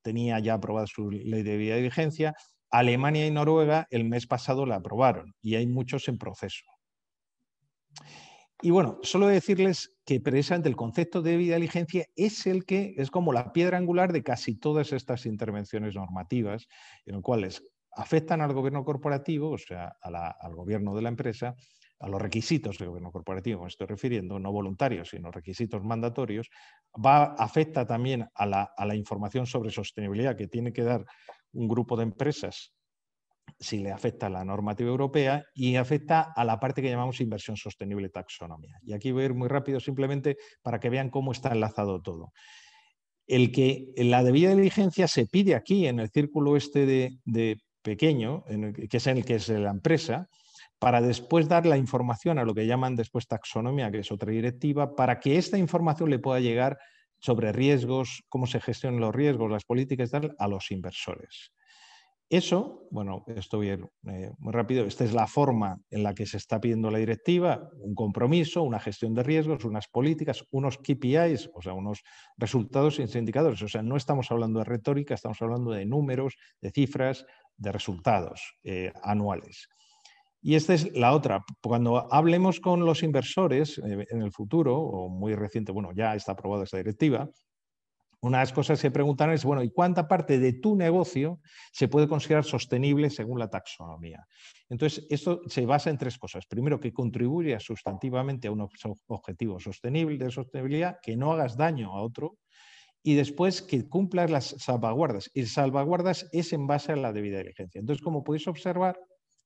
tenía ya aprobada su ley de debida diligencia. Alemania y Noruega el mes pasado la aprobaron y hay muchos en proceso. Y bueno, solo decirles que precisamente el concepto de debida diligencia es el que es como la piedra angular de casi todas estas intervenciones normativas, en las cuales afectan al gobierno corporativo, o sea, al gobierno de la empresa, a los requisitos del gobierno corporativo, me estoy refiriendo, no voluntarios, sino requisitos mandatorios, afecta también a la información sobre sostenibilidad que tiene que dar un grupo de empresas si le afecta a la normativa europea, y afecta a la parte que llamamos inversión sostenible y taxonomía. Y aquí voy a ir muy rápido simplemente para que vean cómo está enlazado todo. La debida diligencia se pide aquí en el círculo este de pequeño, que es el que es de la empresa, para después dar la información a lo que llaman después taxonomía, que es otra directiva, para que esta información le pueda llegar sobre riesgos, cómo se gestionan los riesgos, las políticas y tal, a los inversores. Eso, bueno, esto voy a ir muy rápido, esta es la forma en la que se está pidiendo la directiva, un compromiso, una gestión de riesgos, unas políticas, unos KPIs, o sea, unos resultados y indicadores. O sea, no estamos hablando de retórica, estamos hablando de números, de cifras, de resultados anuales. Y esta es la otra. Cuando hablemos con los inversores en el futuro, o muy reciente, bueno, ya está aprobada esta directiva, una de las cosas que preguntan es, bueno, ¿y cuánta parte de tu negocio se puede considerar sostenible según la taxonomía? Entonces, esto se basa en tres cosas. Primero, que contribuya sustantivamente a un objetivo sostenible, de sostenibilidad, que no hagas daño a otro, y después que cumplas las salvaguardas. Y salvaguardas es en base a la debida diligencia. Entonces, como podéis observar,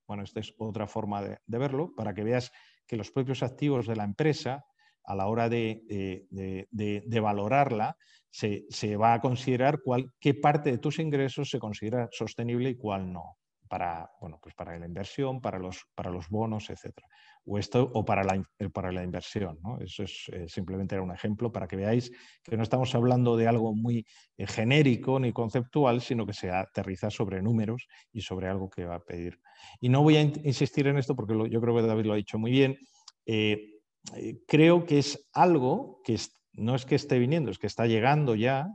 bueno, esta es otra forma de verlo, para que veas que los propios activos de la empresa, a la hora de valorarla, se va a considerar qué parte de tus ingresos se considera sostenible y cuál no, bueno, pues para la inversión, para los bonos, etc. O para la inversión, ¿no? Eso es simplemente era un ejemplo para que veáis que no estamos hablando de algo muy genérico ni conceptual, sino que se aterriza sobre números y sobre algo que va a pedir. Y no voy a insistir en esto porque yo creo que David lo ha dicho muy bien. Creo que es algo que no es que esté viniendo, es que está llegando ya,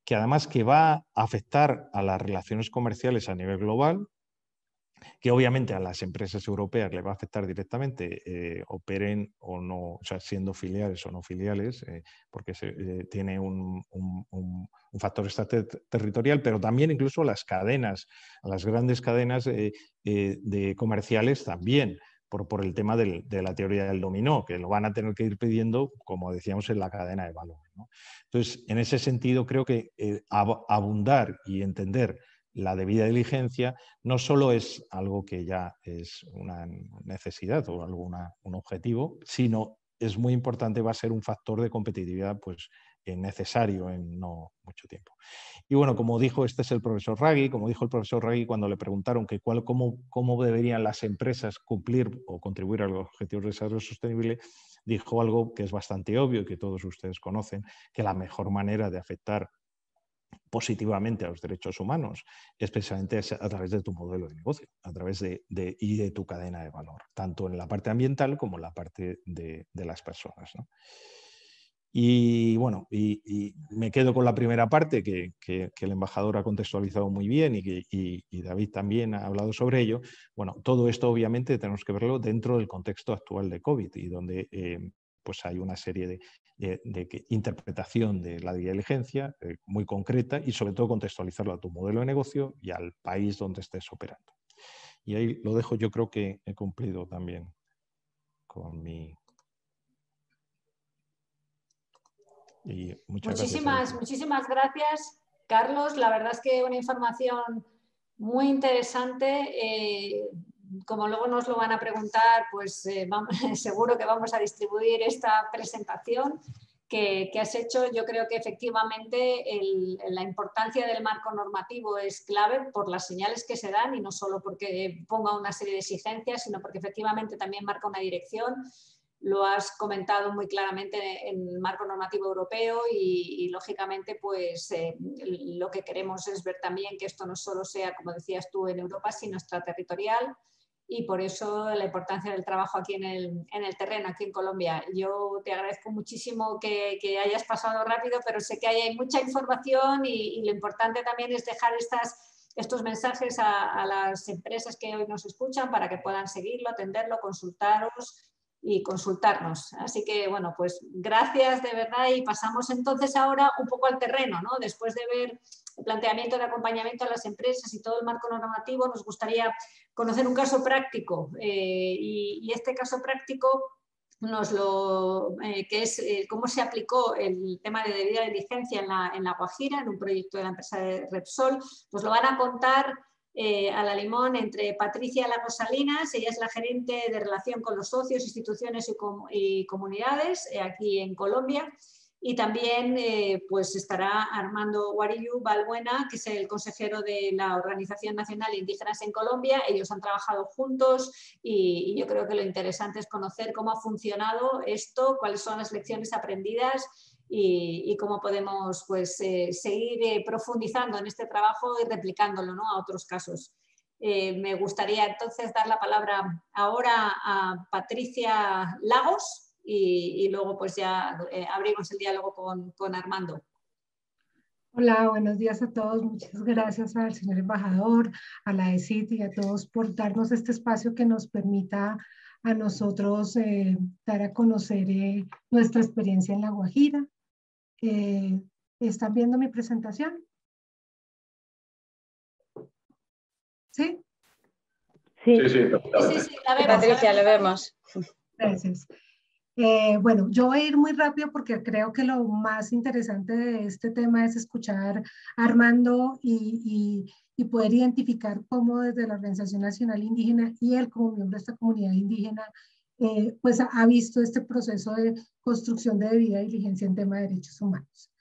que además que va a afectar a las relaciones comerciales a nivel global, que obviamente a las empresas europeas le va a afectar directamente, operen o no, o sea, siendo filiales o no filiales, porque tiene un factor extraterritorial, pero también incluso las cadenas, a las grandes cadenas de comerciales también, por el tema de la teoría del dominó, que lo van a tener que ir pidiendo, como decíamos, en la cadena de valor, ¿no? Entonces, en ese sentido, creo que abundar y entender la debida diligencia no solo es algo que ya es una necesidad o un objetivo, sino es muy importante, va a ser un factor de competitividad pues, necesario en no mucho tiempo. Y bueno, como dijo, este es el profesor Raggi, como dijo el profesor Raggi cuando le preguntaron que cómo deberían las empresas cumplir o contribuir a los objetivos de desarrollo sostenible, dijo algo que es bastante obvio y que todos ustedes conocen, que la mejor manera de afectar positivamente a los derechos humanos es precisamente a través de tu modelo de negocio, a través de tu cadena de valor, tanto en la parte ambiental como en la parte de las personas, ¿no? Y bueno, y me quedo con la primera parte que el embajador ha contextualizado muy bien y David también ha hablado sobre ello. Bueno, todo esto obviamente tenemos que verlo dentro del contexto actual de COVID y donde pues hay una serie de interpretación de la debida diligencia muy concreta y sobre todo contextualizarlo a tu modelo de negocio y al país donde estés operando. Y ahí lo dejo, yo creo que he cumplido también con mi... Y muchísimas gracias, Carlos. La verdad es que una información muy interesante. Como luego nos lo van a preguntar, pues seguro que vamos a distribuir esta presentación que has hecho. Yo creo que efectivamente la importancia del marco normativo es clave por las señales que se dan y no solo porque ponga una serie de exigencias, sino porque efectivamente también marca una dirección. Lo has comentado muy claramente en el marco normativo europeo y lógicamente pues lo que queremos es ver también que esto no solo sea, como decías tú, en Europa, sino extraterritorial, y por eso la importancia del trabajo aquí en el terreno, aquí en Colombia. Yo te agradezco muchísimo que hayas pasado rápido, pero sé que hay mucha información y lo importante también es dejar estos mensajes a las empresas que hoy nos escuchan para que puedan seguirlo, atenderlo, consultaros y consultarnos. Así que, bueno, pues gracias de verdad y pasamos entonces ahora un poco al terreno, ¿no? Después de ver el planteamiento de acompañamiento a las empresas y todo el marco normativo, nos gustaría conocer un caso práctico y este caso práctico que es cómo se aplicó el tema de debida diligencia en la Guajira, en un proyecto de la empresa de Repsol. Nos lo van a contar a la limón entre Patricia Lagos Salinas, ella es la gerente de relación con los socios, instituciones y comunidades aquí en Colombia, y también pues estará Armando Guarillo Balbuena, que es el consejero de la Organización Nacional de Indígenas en Colombia. Ellos han trabajado juntos y yo creo que lo interesante es conocer cómo ha funcionado esto, cuáles son las lecciones aprendidas y cómo podemos pues, seguir profundizando en este trabajo y replicándolo, ¿no?, a otros casos. Me gustaría entonces dar la palabra ahora a Patricia Lagos y luego pues ya abrimos el diálogo con Armando. Hola, buenos días a todos. Muchas gracias al señor embajador, a la ESIT y a todos por darnos este espacio que nos permita a nosotros dar a conocer nuestra experiencia en La Guajira. ¿Están viendo mi presentación? ¿Sí? Sí, la vemos, Patricia, lo vemos. Gracias. Bueno, yo voy a ir muy rápido porque creo que lo más interesante de este tema es escuchar a Armando y poder identificar cómo desde la Organización Nacional Indígena y él como miembro de esta comunidad indígena pues ha visto este proceso de construcción de debida diligencia en tema de derechos humanos.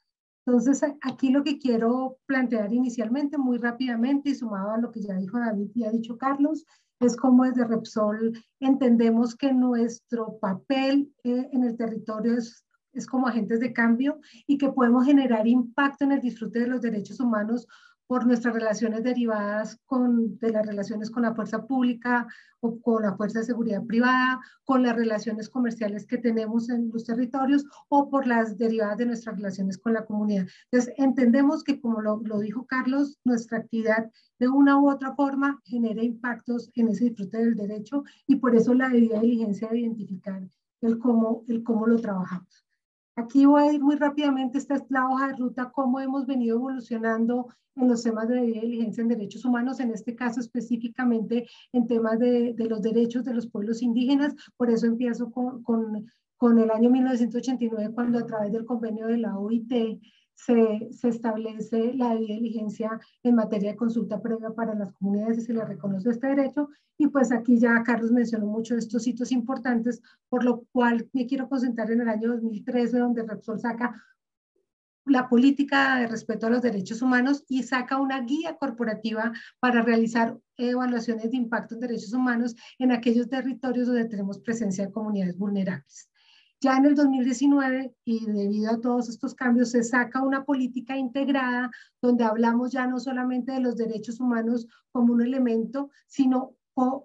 Entonces, aquí lo que quiero plantear inicialmente, muy rápidamente y sumado a lo que ya dijo David y ha dicho Carlos, es cómo desde Repsol entendemos que nuestro papel en el territorio es como agentes de cambio y que podemos generar impacto en el disfrute de los derechos humanos por nuestras relaciones derivadas de las relaciones con la fuerza pública o con la fuerza de seguridad privada, con las relaciones comerciales que tenemos en los territorios o por las derivadas de nuestras relaciones con la comunidad. Entonces, entendemos que, como lo dijo Carlos, nuestra actividad de una u otra forma genera impactos en ese disfrute del derecho y por eso la debida diligencia de identificar el cómo lo trabajamos. Aquí voy a ir muy rápidamente, esta es la hoja de ruta, cómo hemos venido evolucionando en los temas de debida diligencia en derechos humanos, en este caso específicamente en temas de los derechos de los pueblos indígenas. Por eso empiezo con el año 1989, cuando a través del convenio de la OIT se establece la debida diligencia en materia de consulta previa para las comunidades y se le reconoce este derecho. Y pues aquí ya Carlos mencionó mucho de estos hitos importantes, por lo cual me quiero concentrar en el año 2013, donde Repsol saca la política de respeto a los derechos humanos y saca una guía corporativa para realizar evaluaciones de impacto en derechos humanos en aquellos territorios donde tenemos presencia de comunidades vulnerables. Ya en el 2019, y debido a todos estos cambios, se saca una política integrada donde hablamos ya no solamente de los derechos humanos como un elemento, sino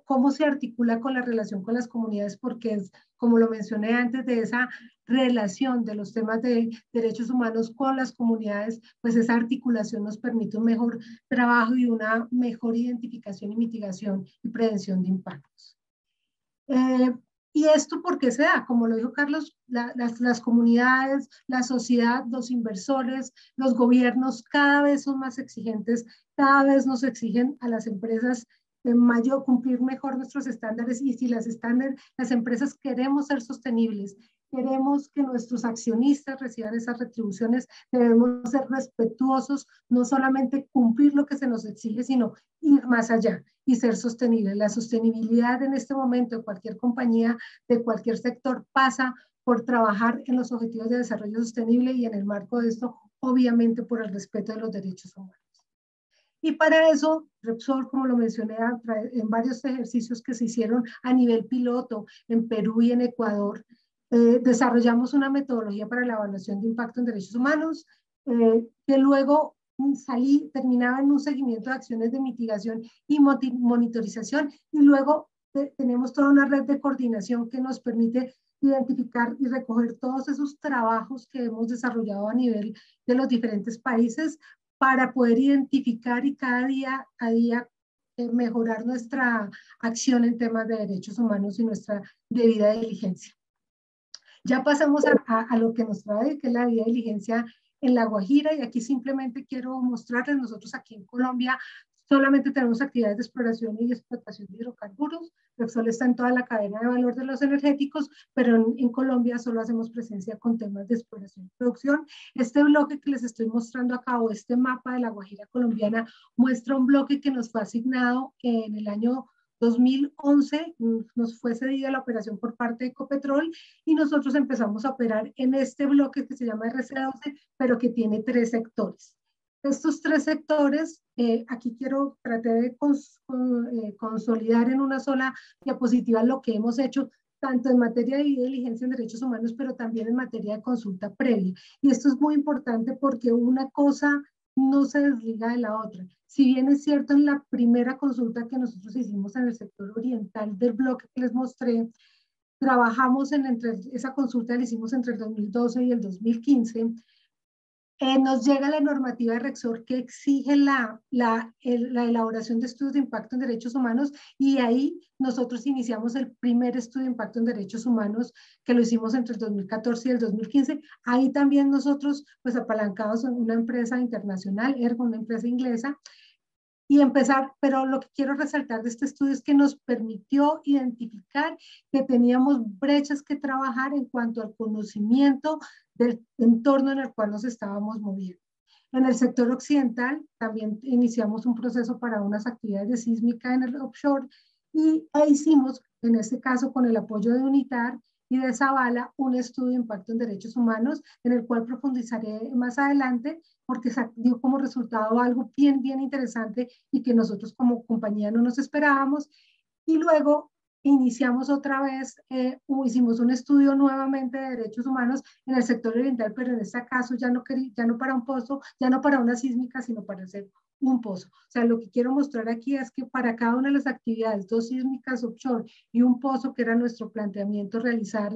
cómo se articula con la relación con las comunidades, porque es, como lo mencioné antes, de esa relación de los temas de derechos humanos con las comunidades, pues esa articulación nos permite un mejor trabajo y una mejor identificación y mitigación y prevención de impactos. ¿Y esto por qué se da? Como lo dijo Carlos, las comunidades, la sociedad, los inversores, los gobiernos cada vez son más exigentes, cada vez nos exigen a las empresas cumplir mejor nuestros estándares y si las empresas queremos ser sostenibles queremos que nuestros accionistas reciban esas retribuciones, debemos ser respetuosos, no solamente cumplir lo que se nos exige, sino ir más allá y ser sostenibles. La sostenibilidad en este momento de cualquier compañía, de cualquier sector, pasa por trabajar en los objetivos de desarrollo sostenible y en el marco de esto, obviamente, por el respeto de los derechos humanos. Y para eso, Repsol, como lo mencioné en varios ejercicios que se hicieron a nivel piloto en Perú y en Ecuador, desarrollamos una metodología para la evaluación de impacto en derechos humanos, que luego terminaba en un seguimiento de acciones de mitigación y monitorización, y luego tenemos toda una red de coordinación que nos permite identificar y recoger todos esos trabajos que hemos desarrollado a nivel de los diferentes países para poder identificar y cada día a día mejorar nuestra acción en temas de derechos humanos y nuestra debida diligencia. Ya pasamos a lo que nos trae, que es la debida diligencia en La Guajira, y aquí simplemente quiero mostrarles, nosotros aquí en Colombia solamente tenemos actividades de exploración y explotación de hidrocarburos. Repsol está en toda la cadena de valor de los energéticos, pero en Colombia solo hacemos presencia con temas de exploración y producción. Este bloque que les estoy mostrando acá, o este mapa de La Guajira colombiana, muestra un bloque que nos fue asignado en el año 2011, nos fue cedida la operación por parte de Ecopetrol y nosotros empezamos a operar en este bloque que se llama RC12, pero que tiene 3 sectores. Estos 3 sectores, aquí quiero tratar de consolidar en una sola diapositiva lo que hemos hecho, tanto en materia de diligencia en derechos humanos, pero también en materia de consulta previa. Y esto es muy importante porque una cosa no se desliga de la otra. Si bien es cierto, en la primera consulta que nosotros hicimos en el sector oriental del bloque que les mostré, trabajamos esa consulta la hicimos entre el 2012 y el 2015, nos llega la normativa de Repsol que exige la elaboración de estudios de impacto en derechos humanos, y ahí nosotros iniciamos el primer estudio de impacto en derechos humanos, que lo hicimos entre el 2014 y el 2015. Ahí también nosotros, pues apalancados en una empresa internacional, Ergo, una empresa inglesa, y empezar, pero lo que quiero resaltar de este estudio es que nos permitió identificar que teníamos brechas que trabajar en cuanto al conocimiento del entorno en el cual nos estábamos moviendo. En el sector occidental también iniciamos un proceso para unas actividades de sísmica en el offshore y hicimos, en este caso con el apoyo de UNITAR y de Zavala, un estudio de impacto en derechos humanos en el cual profundizaré más adelante, porque dio como resultado algo bien interesante y que nosotros como compañía no nos esperábamos. Y luego iniciamos otra vez, hicimos un estudio nuevamente de derechos humanos en el sector oriental, pero en este caso ya no para un pozo, ya no para una sísmica, sino para hacer un pozo. O sea, lo que quiero mostrar aquí es que para cada una de las actividades, 2 sísmicas offshore y un pozo, que era nuestro planteamiento realizar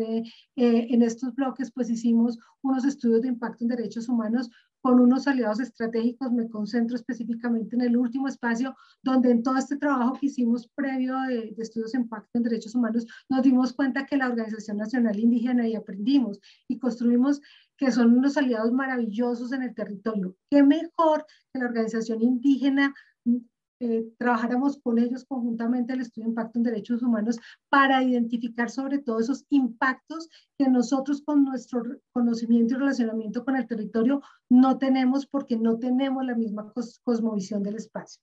en estos bloques, pues hicimos unos estudios de impacto en derechos humanos con unos aliados estratégicos. Me concentro específicamente en el último espacio, donde en todo este trabajo que hicimos previo de estudios de impacto en derechos humanos, nos dimos cuenta que la Organización Nacional Indígena, y aprendimos y construimos, que son unos aliados maravillosos en el territorio. Qué mejor que la organización indígena trabajáramos con ellos conjuntamente el estudio de impacto en derechos humanos para identificar sobre todo esos impactos que nosotros con nuestro conocimiento y relacionamiento con el territorio no tenemos, porque no tenemos la misma cosmovisión del espacio.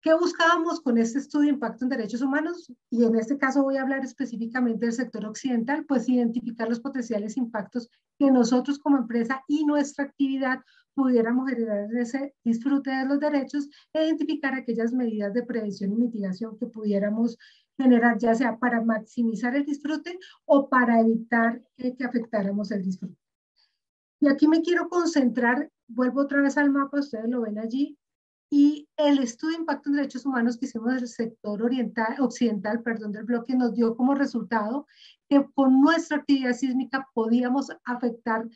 ¿Qué buscábamos con este estudio de impacto en derechos humanos? Y en este caso voy a hablar específicamente del sector occidental, pues identificar los potenciales impactos que nosotros como empresa y nuestra actividad pudiéramos generar en ese disfrute de los derechos, e identificar aquellas medidas de prevención y mitigación que pudiéramos generar, ya sea para maximizar el disfrute o para evitar que afectáramos el disfrute. Y aquí me quiero concentrar, vuelvo otra vez al mapa, ustedes lo ven allí, y el estudio de impacto en derechos humanos que hicimos del sector occidental del bloque, nos dio como resultado que con nuestra actividad sísmica podíamos afectar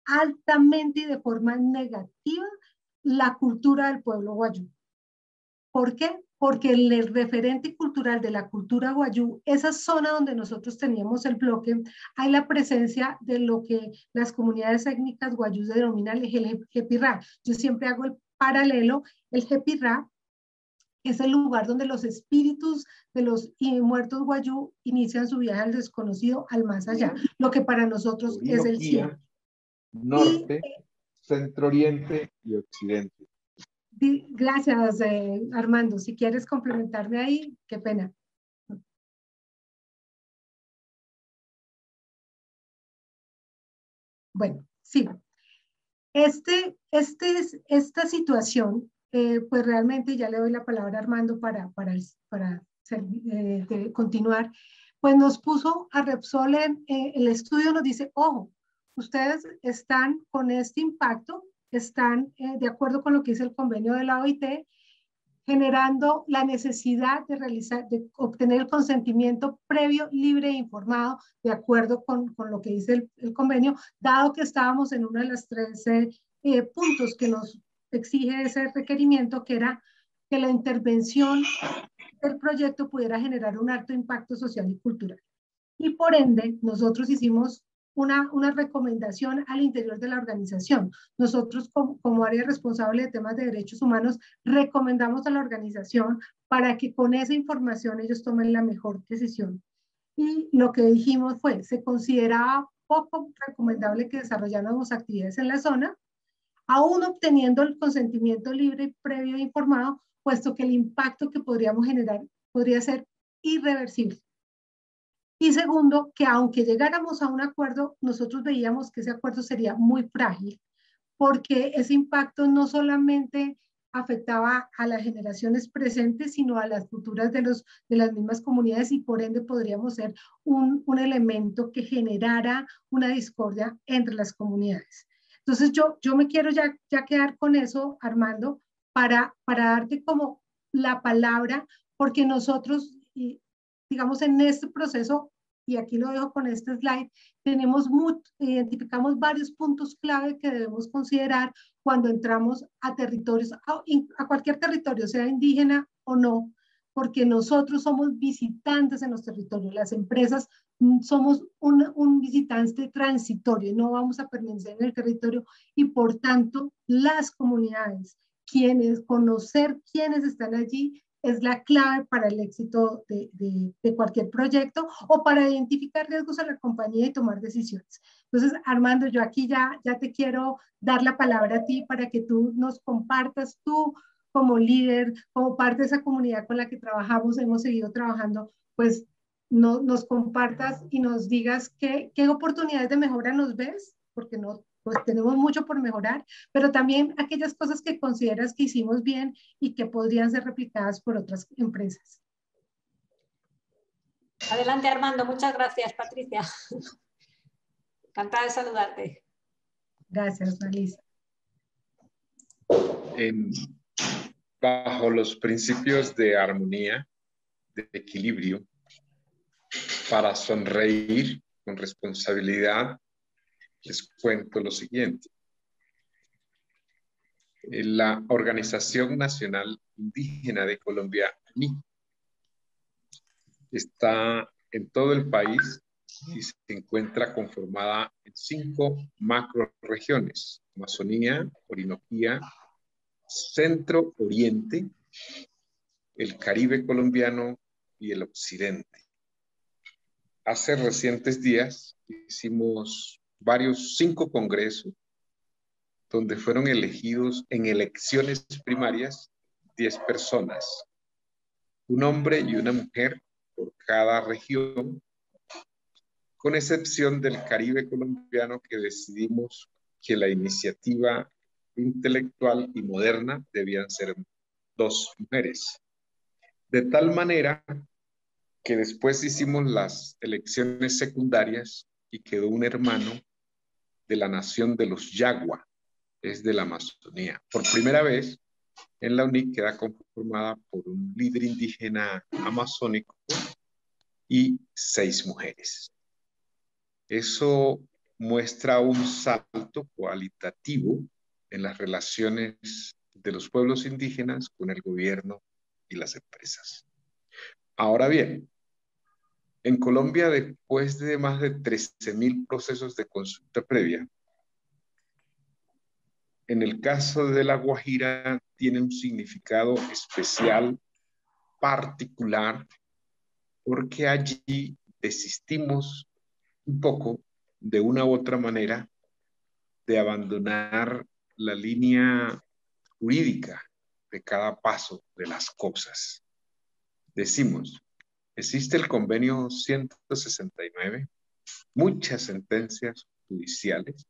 altamente y de forma negativa la cultura del pueblo wayuu. ¿Por qué? Porque el referente cultural de la cultura wayuu, esa zona donde nosotros teníamos el bloque, hay la presencia de lo que las comunidades étnicas wayús denominan el Jepirá. Yo siempre hago el paralelo. El Jepirá es el lugar donde los espíritus de los muertos wayuu inician su viaje al desconocido, al más allá, lo que para nosotros es el cielo. Norte, Centro Oriente y Occidente. Gracias, Armando. Si quieres complementarme ahí, qué pena. Bueno, sí. Esta situación, pues realmente ya le doy la palabra a Armando para continuar, pues nos puso a Repsol el estudio nos dice, ojo, ustedes están con este impacto, están de acuerdo con lo que dice el convenio de la OIT, generando la necesidad de obtener el consentimiento previo, libre e informado, de acuerdo con lo que dice el convenio, dado que estábamos en uno de los 13 puntos que nos exige ese requerimiento, que era que la intervención del proyecto pudiera generar un alto impacto social y cultural. Y por ende, nosotros hicimos una recomendación al interior de la organización. Nosotros, como área responsable de temas de derechos humanos, recomendamos a la organización para que con esa información ellos tomen la mejor decisión. Y lo que dijimos fue, se consideraba poco recomendable que desarrolláramos actividades en la zona, aún obteniendo el consentimiento libre y previo informado, puesto que el impacto que podríamos generar podría ser irreversible. Y segundo, que aunque llegáramos a un acuerdo, nosotros veíamos que ese acuerdo sería muy frágil, porque ese impacto no solamente afectaba a las generaciones presentes, sino a las futuras de las mismas comunidades, y por ende podríamos ser un elemento que generara una discordia entre las comunidades. Entonces yo me quiero ya quedar con eso, Armando, para darte como la palabra, porque nosotros, digamos, en este proceso, y aquí lo dejo con este slide, identificamos varios puntos clave que debemos considerar cuando entramos a territorios, a cualquier territorio, sea indígena o no, porque nosotros somos visitantes en los territorios. Las empresas somos un visitante transitorio, no vamos a permanecer en el territorio, y por tanto las comunidades, conocer quiénes están allí, es la clave para el éxito de cualquier proyecto o para identificar riesgos a la compañía y tomar decisiones. Entonces, Armando, yo aquí ya te quiero dar la palabra a ti para que tú nos compartas, tú como líder, como parte de esa comunidad con la que trabajamos, hemos seguido trabajando, pues nos compartas y nos digas qué oportunidades de mejora nos ves, porque pues tenemos mucho por mejorar, pero también aquellas cosas que consideras que hicimos bien y que podrían ser replicadas por otras empresas. Adelante, Armando. Muchas gracias, Patricia. Encantada de saludarte. Gracias, Melissa. Bajo los principios de armonía, de equilibrio, para sonreír con responsabilidad, les cuento lo siguiente. La Organización Nacional Indígena de Colombia, UNI, está en todo el país y se encuentra conformada en 5 macroregiones: Amazonía, Orinoquía, Centro Oriente, el Caribe colombiano y el Occidente. Hace recientes días hicimos 5 congresos donde fueron elegidos en elecciones primarias 10 personas, un hombre y una mujer por cada región, con excepción del Caribe colombiano, que decidimos que la iniciativa intelectual y moderna debían ser 2 mujeres. De tal manera que después hicimos las elecciones secundarias y quedó un hermano de la nación de los Yagua, es de la Amazonía. Por primera vez en la UNI queda conformada por un líder indígena amazónico y 6 mujeres. Eso muestra un salto cualitativo en las relaciones de los pueblos indígenas con el gobierno y las empresas. Ahora bien, en Colombia, después de más de 13.000 procesos de consulta previa, en el caso de La Guajira tiene un significado especial particular porque allí desistimos un poco, de una u otra manera, de abandonar la línea jurídica de cada paso de las cosas. Decimos, existe el convenio 169, muchas sentencias judiciales,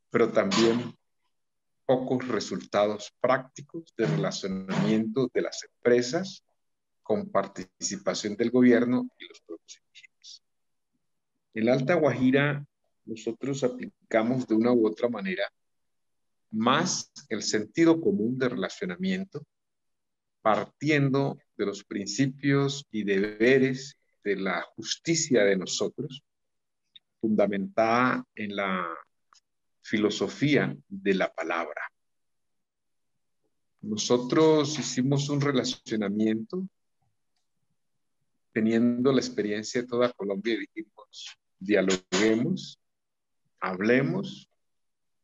pero también pocos resultados prácticos de relacionamiento de las empresas con participación del gobierno y los pueblos indígenas. En la Alta Guajira, nosotros aplicamos de una u otra manera más el sentido común de relacionamiento, partiendo de los principios y deberes de la justicia de nosotros, fundamentada en la filosofía de la palabra. Nosotros hicimos un relacionamiento teniendo la experiencia de toda Colombia y dijimos, dialoguemos, hablemos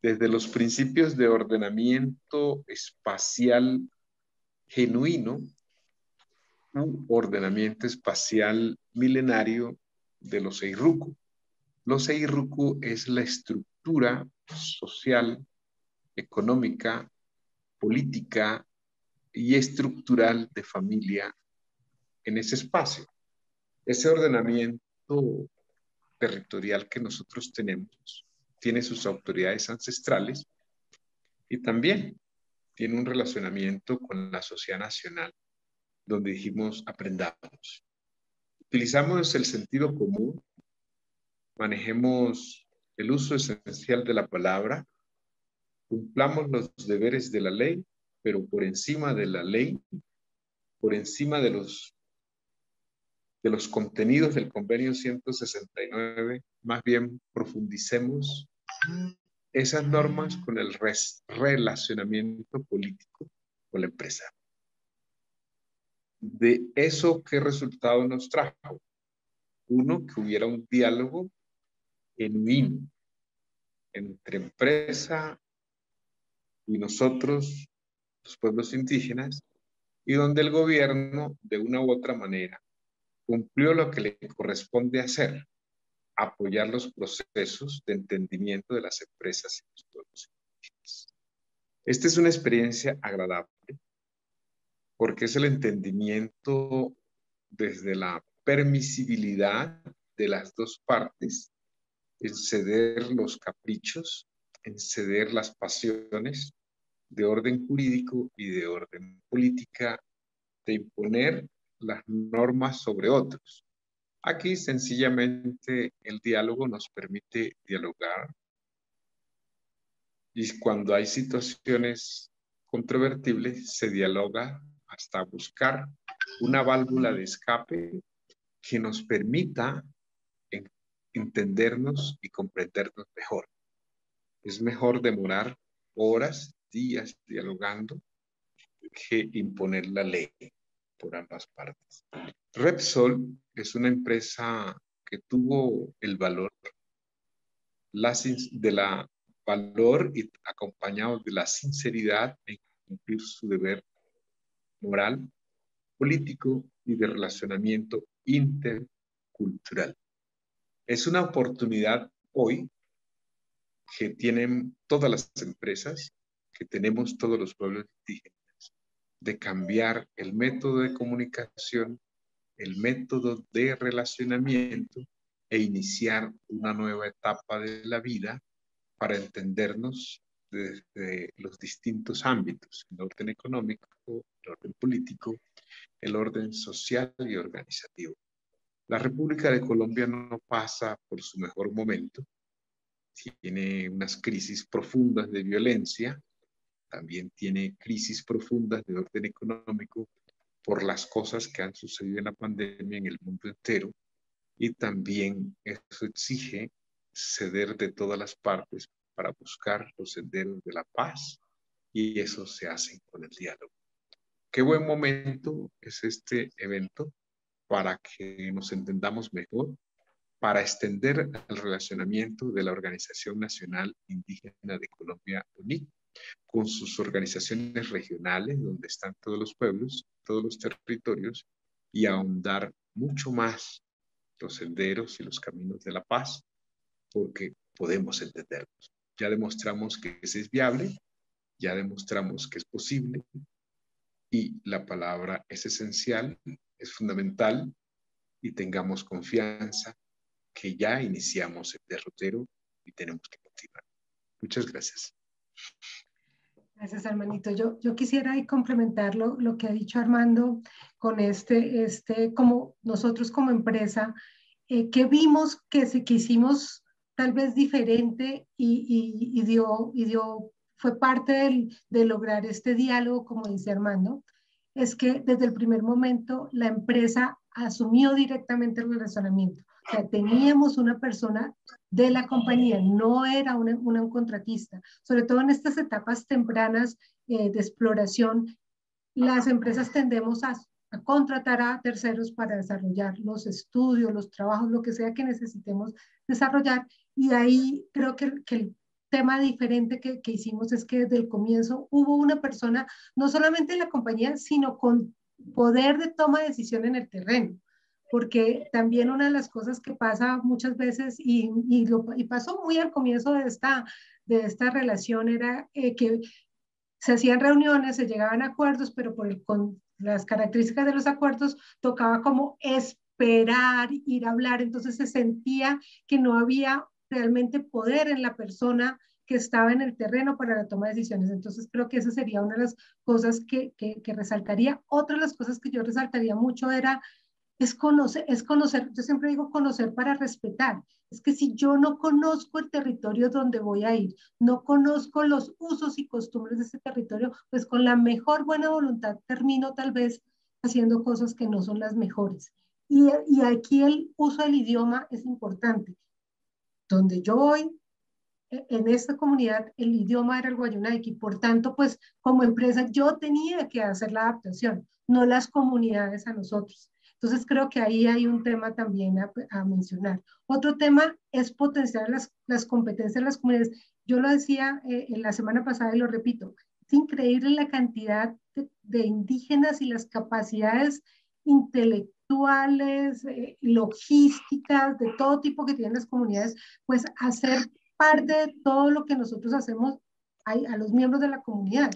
desde los principios de ordenamiento espacial genuino, un ordenamiento espacial milenario de los Seiruku. Los Seiruku es la estructura social, económica, política y estructural de familia en ese espacio. Ese ordenamiento territorial que nosotros tenemos tiene sus autoridades ancestrales y también tiene un relacionamiento con la sociedad nacional, donde dijimos aprendamos. Utilizamos el sentido común, manejemos el uso esencial de la palabra, cumplamos los deberes de la ley, pero por encima de la ley, por encima de los contenidos del convenio 169, más bien profundicemos esas normas con el relacionamiento político con la empresa. De eso, ¿qué resultado nos trajo? Uno, que hubiera un diálogo genuino entre empresa y nosotros, los pueblos indígenas, y donde el gobierno, de una u otra manera, cumplió lo que le corresponde hacer, apoyar los procesos de entendimiento de las empresas y los pueblos indígenas. Esta es una experiencia agradable porque es el entendimiento desde la permisibilidad de las dos partes, en ceder los caprichos, en ceder las pasiones de orden jurídico y de orden política, de imponer las normas sobre otros. Aquí sencillamente el diálogo nos permite dialogar y cuando hay situaciones controvertibles se dialoga hasta buscar una válvula de escape que nos permita entendernos y comprendernos mejor. Es mejor demorar horas, días dialogando que imponer la ley por ambas partes. Repsol es una empresa que tuvo el valor, valor y acompañado de la sinceridad en cumplir su deber moral, político y de relacionamiento intercultural. Es una oportunidad hoy que tienen todas las empresas, que tenemos todos los pueblos indígenas, de cambiar el método de comunicación, el método de relacionamiento e iniciar una nueva etapa de la vida para entendernos desde los distintos ámbitos, el orden económico, el orden político, el orden social y organizativo. La República de Colombia no pasa por su mejor momento, tiene unas crisis profundas de violencia, también tiene crisis profundas de orden económico por las cosas que han sucedido en la pandemia en el mundo entero, y también eso exige ceder de todas las partes para buscar los senderos de la paz, y eso se hace con el diálogo. Qué buen momento es este evento para que nos entendamos mejor, para extender el relacionamiento de la Organización Nacional Indígena de Colombia, UNIC, con sus organizaciones regionales, donde están todos los pueblos, todos los territorios, y ahondar mucho más los senderos y los caminos de la paz, porque podemos entenderlos. Ya demostramos que eso es viable, ya demostramos que es posible, y la palabra es esencial, es fundamental, y tengamos confianza que ya iniciamos el derrotero y tenemos que continuar. Muchas gracias. Gracias, Armandito. Yo quisiera ahí complementar lo que ha dicho Armando con como nosotros como empresa, que vimos que hicimos tal vez diferente y fue parte de lograr este diálogo, como dice Armando, es que desde el primer momento la empresa asumió directamente el relacionamiento. O sea, teníamos una persona de la compañía, no era un contratista. Sobre todo en estas etapas tempranas de exploración, las empresas tendemos a contratar a terceros para desarrollar los estudios, los trabajos, lo que sea que necesitemos desarrollar. Y ahí creo que el tema diferente que hicimos es que desde el comienzo hubo una persona, no solamente en la compañía, sino con poder de toma de decisión en el terreno. Porque también una de las cosas que pasa muchas veces, y pasó muy al comienzo de esta relación, era que se hacían reuniones, se llegaban a acuerdos, pero con las características de los acuerdos tocaba como esperar, ir a hablar, entonces se sentía que no había realmente poder en la persona que estaba en el terreno para la toma de decisiones. Entonces creo que esa sería una de las cosas que resaltaría. Otra de las cosas que yo resaltaría mucho es conocer, yo siempre digo conocer para respetar. Es que si yo no conozco el territorio donde voy a ir, no conozco los usos y costumbres de ese territorio, pues con la mejor buena voluntad termino tal vez haciendo cosas que no son las mejores. Y aquí el uso del idioma es importante. Donde yo voy, en esta comunidad, el idioma era el Guayunaiki, por tanto, pues como empresa yo tenía que hacer la adaptación, no las comunidades a nosotros. Entonces creo que ahí hay un tema también a mencionar. Otro tema es potenciar las competencias de las comunidades. Yo lo decía en la semana pasada y lo repito, es increíble la cantidad de indígenas y las capacidades intelectuales, logísticas, de todo tipo que tienen las comunidades, pues hacer parte de todo lo que nosotros hacemos a los miembros de la comunidad.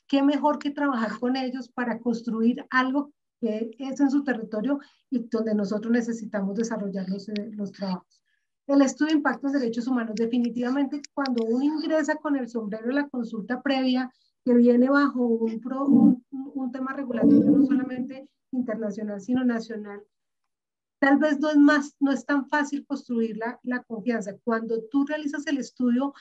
¿Qué mejor que trabajar con ellos para construir algo que es en su territorio y donde nosotros necesitamos desarrollar los trabajos? El estudio de impactos de derechos humanos, definitivamente cuando uno ingresa con el sombrero de la consulta previa, que viene bajo un tema regulatorio no solamente internacional, sino nacional, tal vez no es tan fácil construir la confianza. Cuando tú realizas el estudio,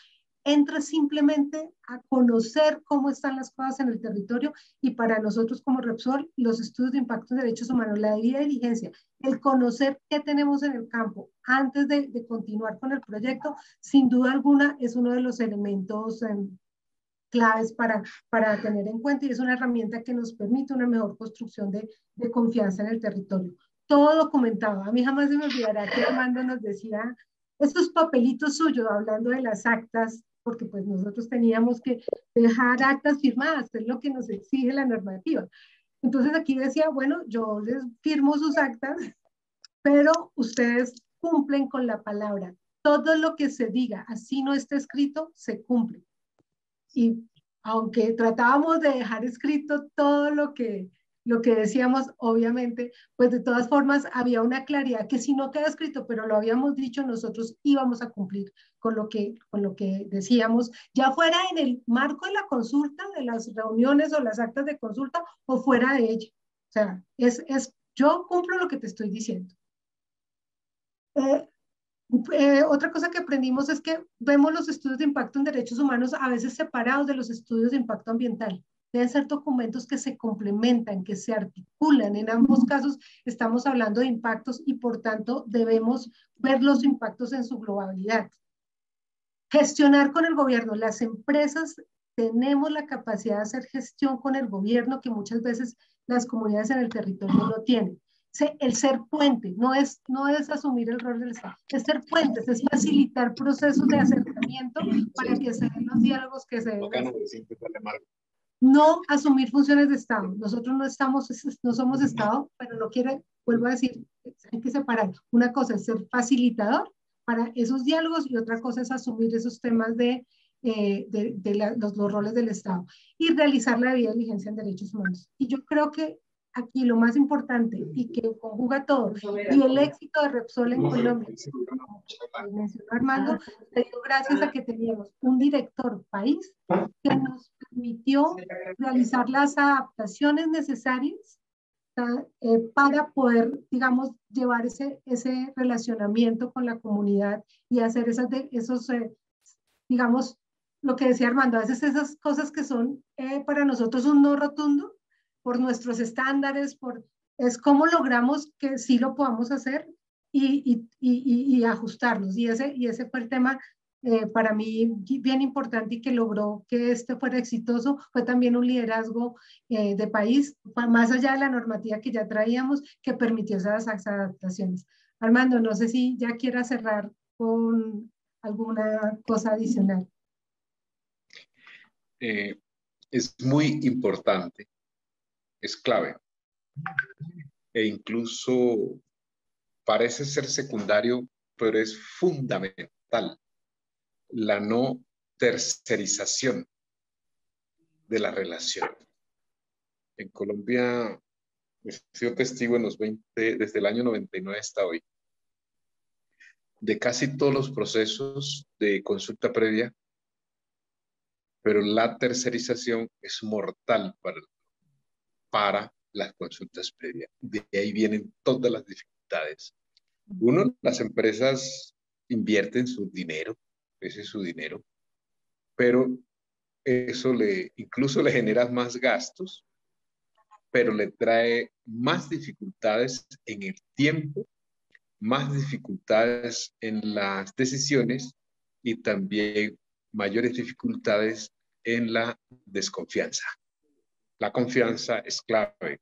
entras simplemente a conocer cómo están las cosas en el territorio, y para nosotros como Repsol, los estudios de impacto de derechos humanos, la debida diligencia, el conocer qué tenemos en el campo antes de continuar con el proyecto, sin duda alguna es uno de los elementos claves para tener en cuenta, y es una herramienta que nos permite una mejor construcción de confianza en el territorio. Todo documentado. A mí jamás se me olvidará que Armando nos decía esos papelitos suyos, hablando de las actas, porque pues nosotros teníamos que dejar actas firmadas, es lo que nos exige la normativa. Entonces aquí decía, bueno, yo les firmo sus actas, pero ustedes cumplen con la palabra. Todo lo que se diga, así no esté escrito, se cumple. Y aunque tratábamos de dejar escrito todo lo que decíamos, obviamente, pues de todas formas había una claridad que si no queda escrito, pero lo habíamos dicho, nosotros íbamos a cumplir con lo que decíamos, ya fuera en el marco de la consulta, de las reuniones o las actas de consulta, o fuera de ella. O sea, yo cumplo lo que te estoy diciendo. Otra cosa que aprendimos es que vemos los estudios de impacto en derechos humanos a veces separados de los estudios de impacto ambiental. Deben ser documentos que se complementan, que se articulan. En ambos casos estamos hablando de impactos y por tanto debemos ver los impactos en su globalidad. Gestionar con el gobierno. Las empresas tenemos la capacidad de hacer gestión con el gobierno que muchas veces las comunidades en el territorio no tienen. el ser puente, no es asumir el rol del Estado, es ser puentes, es facilitar procesos de acercamiento para que se den los diálogos que se deben hacer. No asumir funciones de Estado. Nosotros no somos Estado, pero no quiere, vuelvo a decir, hay que separar. Una cosa es ser facilitador para esos diálogos y otra cosa es asumir esos temas de los roles del Estado y realizar la debida diligencia en derechos humanos. Y yo creo que aquí lo más importante y que conjuga todo, y el éxito de Repsol en Colombia, como mencionó Armando, se dio gracias a que teníamos un director país que nos permitió realizar las adaptaciones necesarias para poder, digamos, llevar ese relacionamiento con la comunidad y hacer esos digamos, lo que decía Armando, a veces esas cosas que son para nosotros un no rotundo, por nuestros estándares, es cómo logramos que sí lo podamos hacer y ajustarnos. Y ese fue el tema para mí bien importante y que logró que fuera exitoso. Fue también un liderazgo de país, más allá de la normativa que ya traíamos, que permitió esas adaptaciones. Armando, no sé si ya quiera cerrar con alguna cosa adicional. Es muy importante, es clave, e incluso parece ser secundario, pero es fundamental la no tercerización de la relación. En Colombia he sido testigo desde el año 99 hasta hoy, de casi todos los procesos de consulta previa, pero la tercerización es mortal para las consultas previas. De ahí vienen todas las dificultades. Uno, las empresas invierten su dinero, ese es su dinero, pero eso incluso le genera más gastos, pero le trae más dificultades en el tiempo, más dificultades en las decisiones y también mayores dificultades en la desconfianza. La confianza es clave.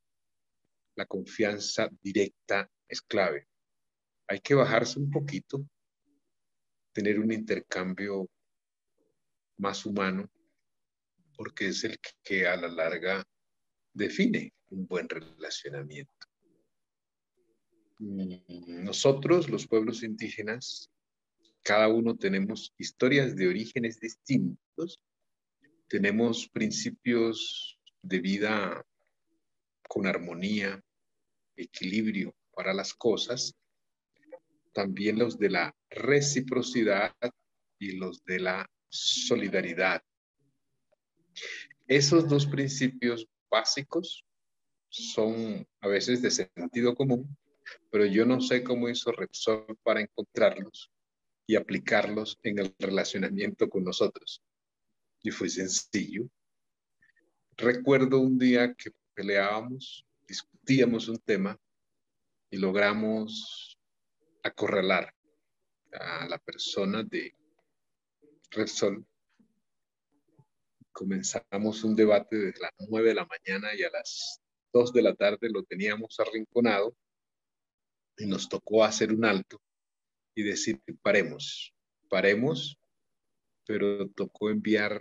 La confianza directa es clave. Hay que bajarse un poquito, tener un intercambio más humano, porque es el que a la larga define un buen relacionamiento. Nosotros, los pueblos indígenas, cada uno tenemos historias de orígenes distintos, tenemos principios de vida con armonía, equilibrio para las cosas, también los de la reciprocidad y los de la solidaridad. Esos dos principios básicos son a veces de sentido común, pero yo no sé cómo hizo Repsol para encontrarlos y aplicarlos en el relacionamiento con nosotros. Y fue sencillo. Recuerdo un día que peleábamos, discutíamos un tema y logramos acorralar a la persona de Repsol. Comenzamos un debate desde las 9 de la mañana y a las 2 de la tarde lo teníamos arrinconado y nos tocó hacer un alto y decir paremos, pero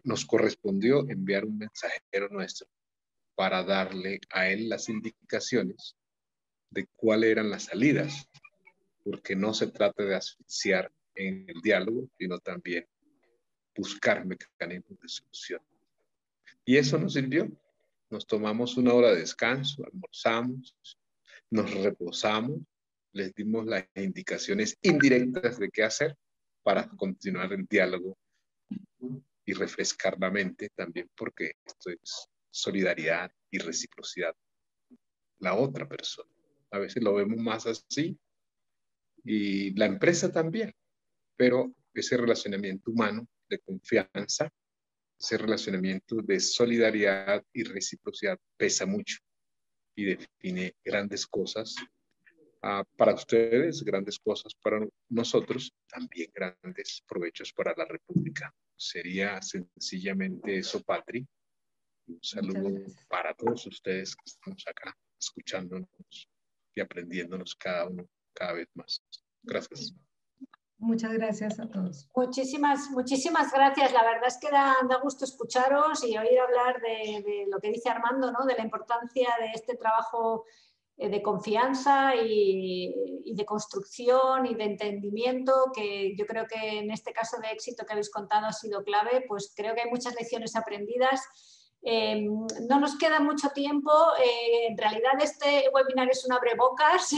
nos correspondió enviar un mensajero nuestro para darle a él las indicaciones de cuáles eran las salidas, porque no se trata de asfixiar en el diálogo, sino también buscar mecanismos de solución. Y eso nos sirvió. Nos tomamos una hora de descanso, almorzamos, nos reposamos, les dimos las indicaciones indirectas de qué hacer para continuar el diálogo y refrescar la mente también, porque esto es solidaridad y reciprocidad. La otra persona. A veces lo vemos más así y la empresa también, pero ese relacionamiento humano de confianza, ese relacionamiento de solidaridad y reciprocidad pesa mucho y define grandes cosas para ustedes, grandes cosas para nosotros, también grandes provechos para la República. Sería sencillamente eso, Patri. Un saludo para todos ustedes que estamos acá escuchándonos y aprendiéndonos cada uno cada vez más. Gracias. Muchas gracias a todos. Muchísimas gracias. La verdad es que da gusto escucharos y oír hablar de lo que dice Armando, ¿no? De la importancia de este trabajo de confianza y de construcción y de entendimiento, que yo creo que en este caso de éxito que habéis contado ha sido clave. Pues creo que hay muchas lecciones aprendidas. No nos queda mucho tiempo. En realidad este webinar es un abrebocas.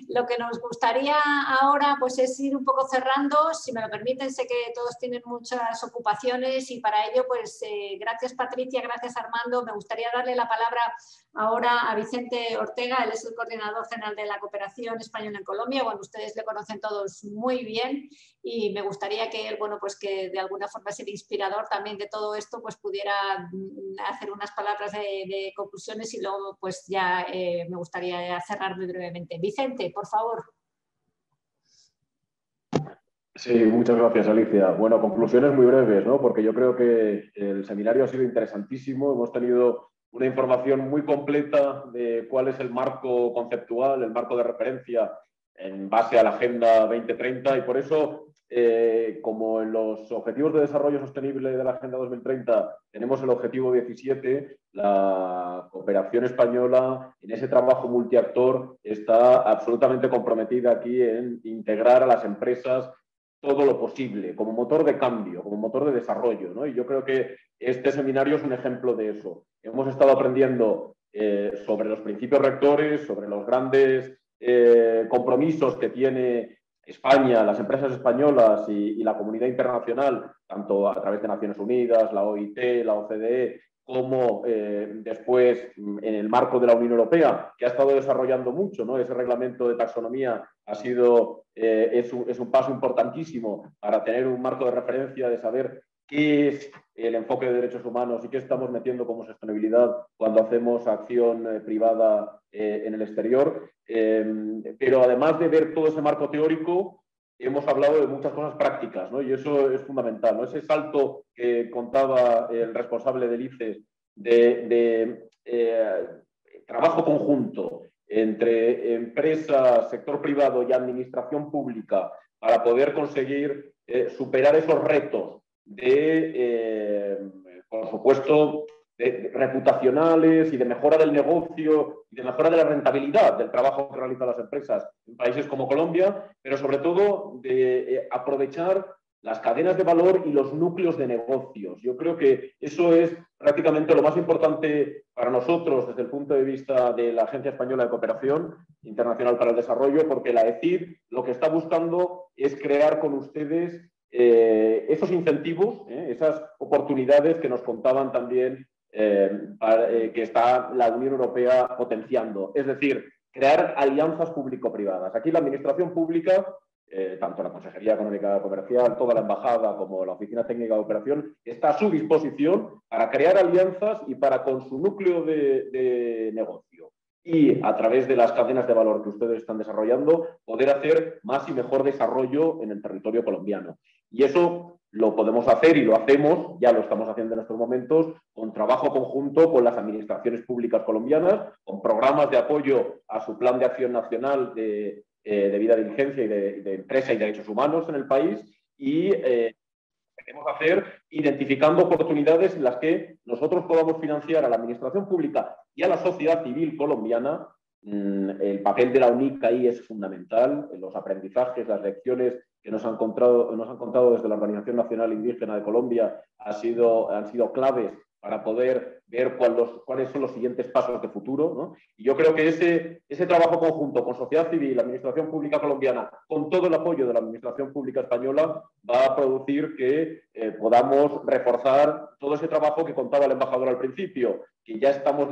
Lo que nos gustaría ahora pues es ir un poco cerrando. Si me lo permiten, sé que todos tienen muchas ocupaciones y para ello pues gracias Patricia, gracias Armando. Me gustaría darle la palabra ahora a Vicente Ortega. Él es el coordinador general de la Cooperación Española en Colombia. Bueno, ustedes le conocen todos muy bien y me gustaría que él, bueno, pues que de alguna forma es el inspirador también de todo esto, pues pudiera hacer unas palabras de conclusiones y luego pues ya me gustaría cerrar muy brevemente. Vicente, por favor. Sí, muchas gracias, Alicia. Bueno, conclusiones muy breves, ¿no? Porque yo creo que el seminario ha sido interesantísimo. Hemos tenido una información muy completa de cuál es el marco conceptual, el marco de referencia en base a la Agenda 2030 y por eso, como en los Objetivos de Desarrollo Sostenible de la Agenda 2030 tenemos el objetivo 17, la cooperación española en ese trabajo multiactor está absolutamente comprometida aquí en integrar a las empresas todo lo posible, como motor de cambio, como motor de desarrollo, ¿no? Y yo creo que este seminario es un ejemplo de eso. Hemos estado aprendiendo sobre los principios rectores, sobre los grandes compromisos que tiene España, las empresas españolas y la comunidad internacional, tanto a través de Naciones Unidas, la OIT, la OCDE, como después en el marco de la Unión Europea, que ha estado desarrollando mucho, ¿no? Ese reglamento de taxonomía ha sido, es un paso importantísimo para tener un marco de referencia de saber qué es el enfoque de derechos humanos y qué estamos metiendo como sostenibilidad cuando hacemos acción privada en el exterior. Pero además de ver todo ese marco teórico, hemos hablado de muchas cosas prácticas, ¿no? Y eso es fundamental, ¿no? Ese salto que contaba el responsable del ICES de trabajo conjunto entre empresas, sector privado y administración pública para poder conseguir superar esos retos por supuesto, reputacionales y de mejora del negocio y de mejora de la rentabilidad del trabajo que realizan las empresas en países como Colombia, pero sobre todo de aprovechar las cadenas de valor y los núcleos de negocios. Yo creo que eso es prácticamente lo más importante para nosotros desde el punto de vista de la Agencia Española de Cooperación Internacional para el Desarrollo, porque la ECID lo que está buscando es crear con ustedes esos incentivos, esas oportunidades que nos contaban también que está la Unión Europea potenciando. Es decir, crear alianzas público-privadas. Aquí la administración pública, tanto la Consejería Económica Comercial, toda la embajada como la Oficina Técnica de Operación, está a su disposición para crear alianzas y para, con su núcleo de negocio y a través de las cadenas de valor que ustedes están desarrollando, poder hacer más y mejor desarrollo en el territorio colombiano. Y eso lo podemos hacer y lo hacemos, ya lo estamos haciendo en estos momentos, con trabajo conjunto con las administraciones públicas colombianas, con programas de apoyo a su Plan de Acción Nacional de Debida Diligencia y de Empresa y Derechos Humanos en el país y queremos hacer identificando oportunidades en las que nosotros podamos financiar a la administración pública y a la sociedad civil colombiana. El papel de la UNIC ahí es fundamental, los aprendizajes, las lecciones que nos han contado desde la Organización Nacional Indígena de Colombia han sido claves para poder ver cuáles son los siguientes pasos de futuro, ¿no? Y yo creo que ese trabajo conjunto con sociedad civil, administración pública colombiana, con todo el apoyo de la administración pública española, va a producir que podamos reforzar todo ese trabajo que contaba el embajador al principio, que ya estamos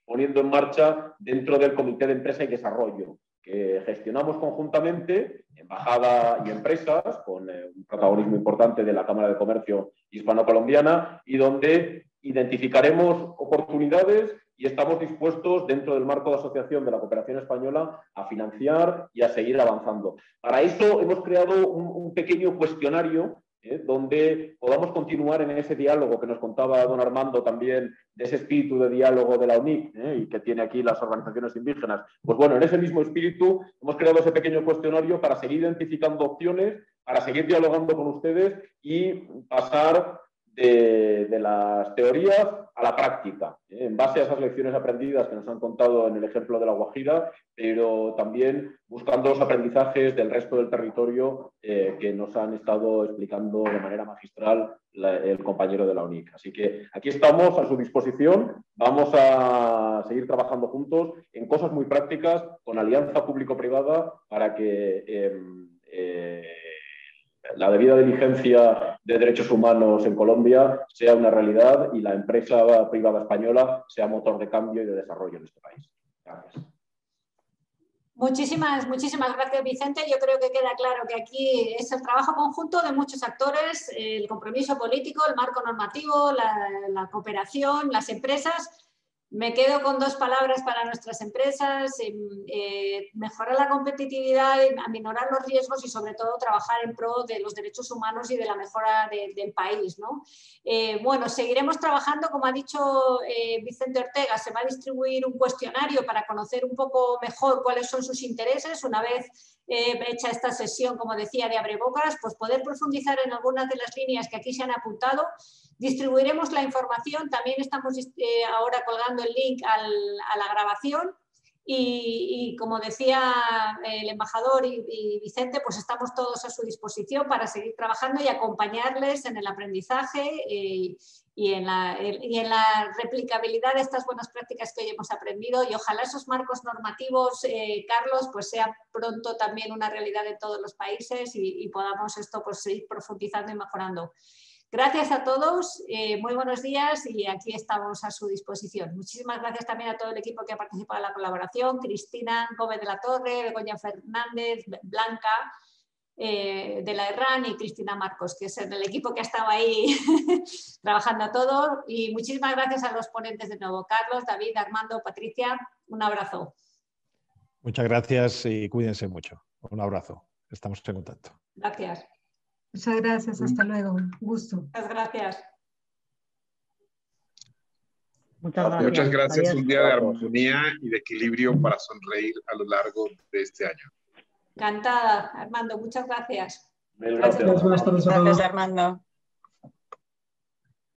poniendo en marcha dentro del Comité de Empresa y Desarrollo, que gestionamos conjuntamente, embajada y empresas, con un protagonismo importante de la Cámara de Comercio hispano-colombiana, y donde identificaremos oportunidades y estamos dispuestos, dentro del marco de asociación de la cooperación española, a financiar y a seguir avanzando. Para eso hemos creado un pequeño cuestionario donde podamos continuar en ese diálogo que nos contaba don Armando también, de ese espíritu de diálogo de la UNIC y que tiene aquí las organizaciones indígenas. Pues bueno, en ese mismo espíritu hemos creado ese pequeño cuestionario para seguir identificando opciones, para seguir dialogando con ustedes y pasar de las teorías a la práctica, en base a esas lecciones aprendidas que nos han contado en el ejemplo de La Guajira, pero también buscando los aprendizajes del resto del territorio que nos han estado explicando de manera magistral el compañero de la UNIC. Así que aquí estamos a su disposición, vamos a seguir trabajando juntos en cosas muy prácticas, con alianza público-privada, para que la debida diligencia de derechos humanos en Colombia sea una realidad y la empresa privada española sea motor de cambio y de desarrollo en este país. Gracias. Muchísimas gracias, Vicente. Yo creo que queda claro que aquí es el trabajo conjunto de muchos actores, el compromiso político, el marco normativo, la cooperación, las empresas. Me quedo con 2 palabras para nuestras empresas: mejorar la competitividad, aminorar los riesgos y sobre todo trabajar en pro de los derechos humanos y de la mejora del país, ¿no? Bueno, seguiremos trabajando, como ha dicho Vicente Ortega. Se va a distribuir un cuestionario para conocer un poco mejor cuáles son sus intereses. Una vez hecha esta sesión, como decía, de abrebocas, pues poder profundizar en algunas de las líneas que aquí se han apuntado. Distribuiremos la información, también estamos ahora colgando el link a la grabación y como decía el embajador y Vicente, pues estamos todos a su disposición para seguir trabajando y acompañarles en el aprendizaje y en la replicabilidad de estas buenas prácticas que hoy hemos aprendido, y ojalá esos marcos normativos, Carlos, pues sea pronto también una realidad en todos los países y podamos esto pues seguir profundizando y mejorando. Gracias a todos, muy buenos días y aquí estamos a su disposición. Muchísimas gracias también a todo el equipo que ha participado en la colaboración: Cristina Gómez de la Torre, Begoña Fernández, Blanca de la Herrán y Cristina Marcos, que es el equipo que ha estado ahí trabajando todo. Y muchísimas gracias a los ponentes de nuevo: Carlos, David, Armando, Patricia. Un abrazo. Muchas gracias y cuídense mucho. Un abrazo. Estamos en contacto. Gracias. Muchas gracias, hasta luego. Un gusto. Muchas gracias. Muchas gracias. Adiós. Un día de armonía y de equilibrio para sonreír a lo largo de este año. Encantada, Armando. Muchas gracias. Gracias. Gracias, Armando.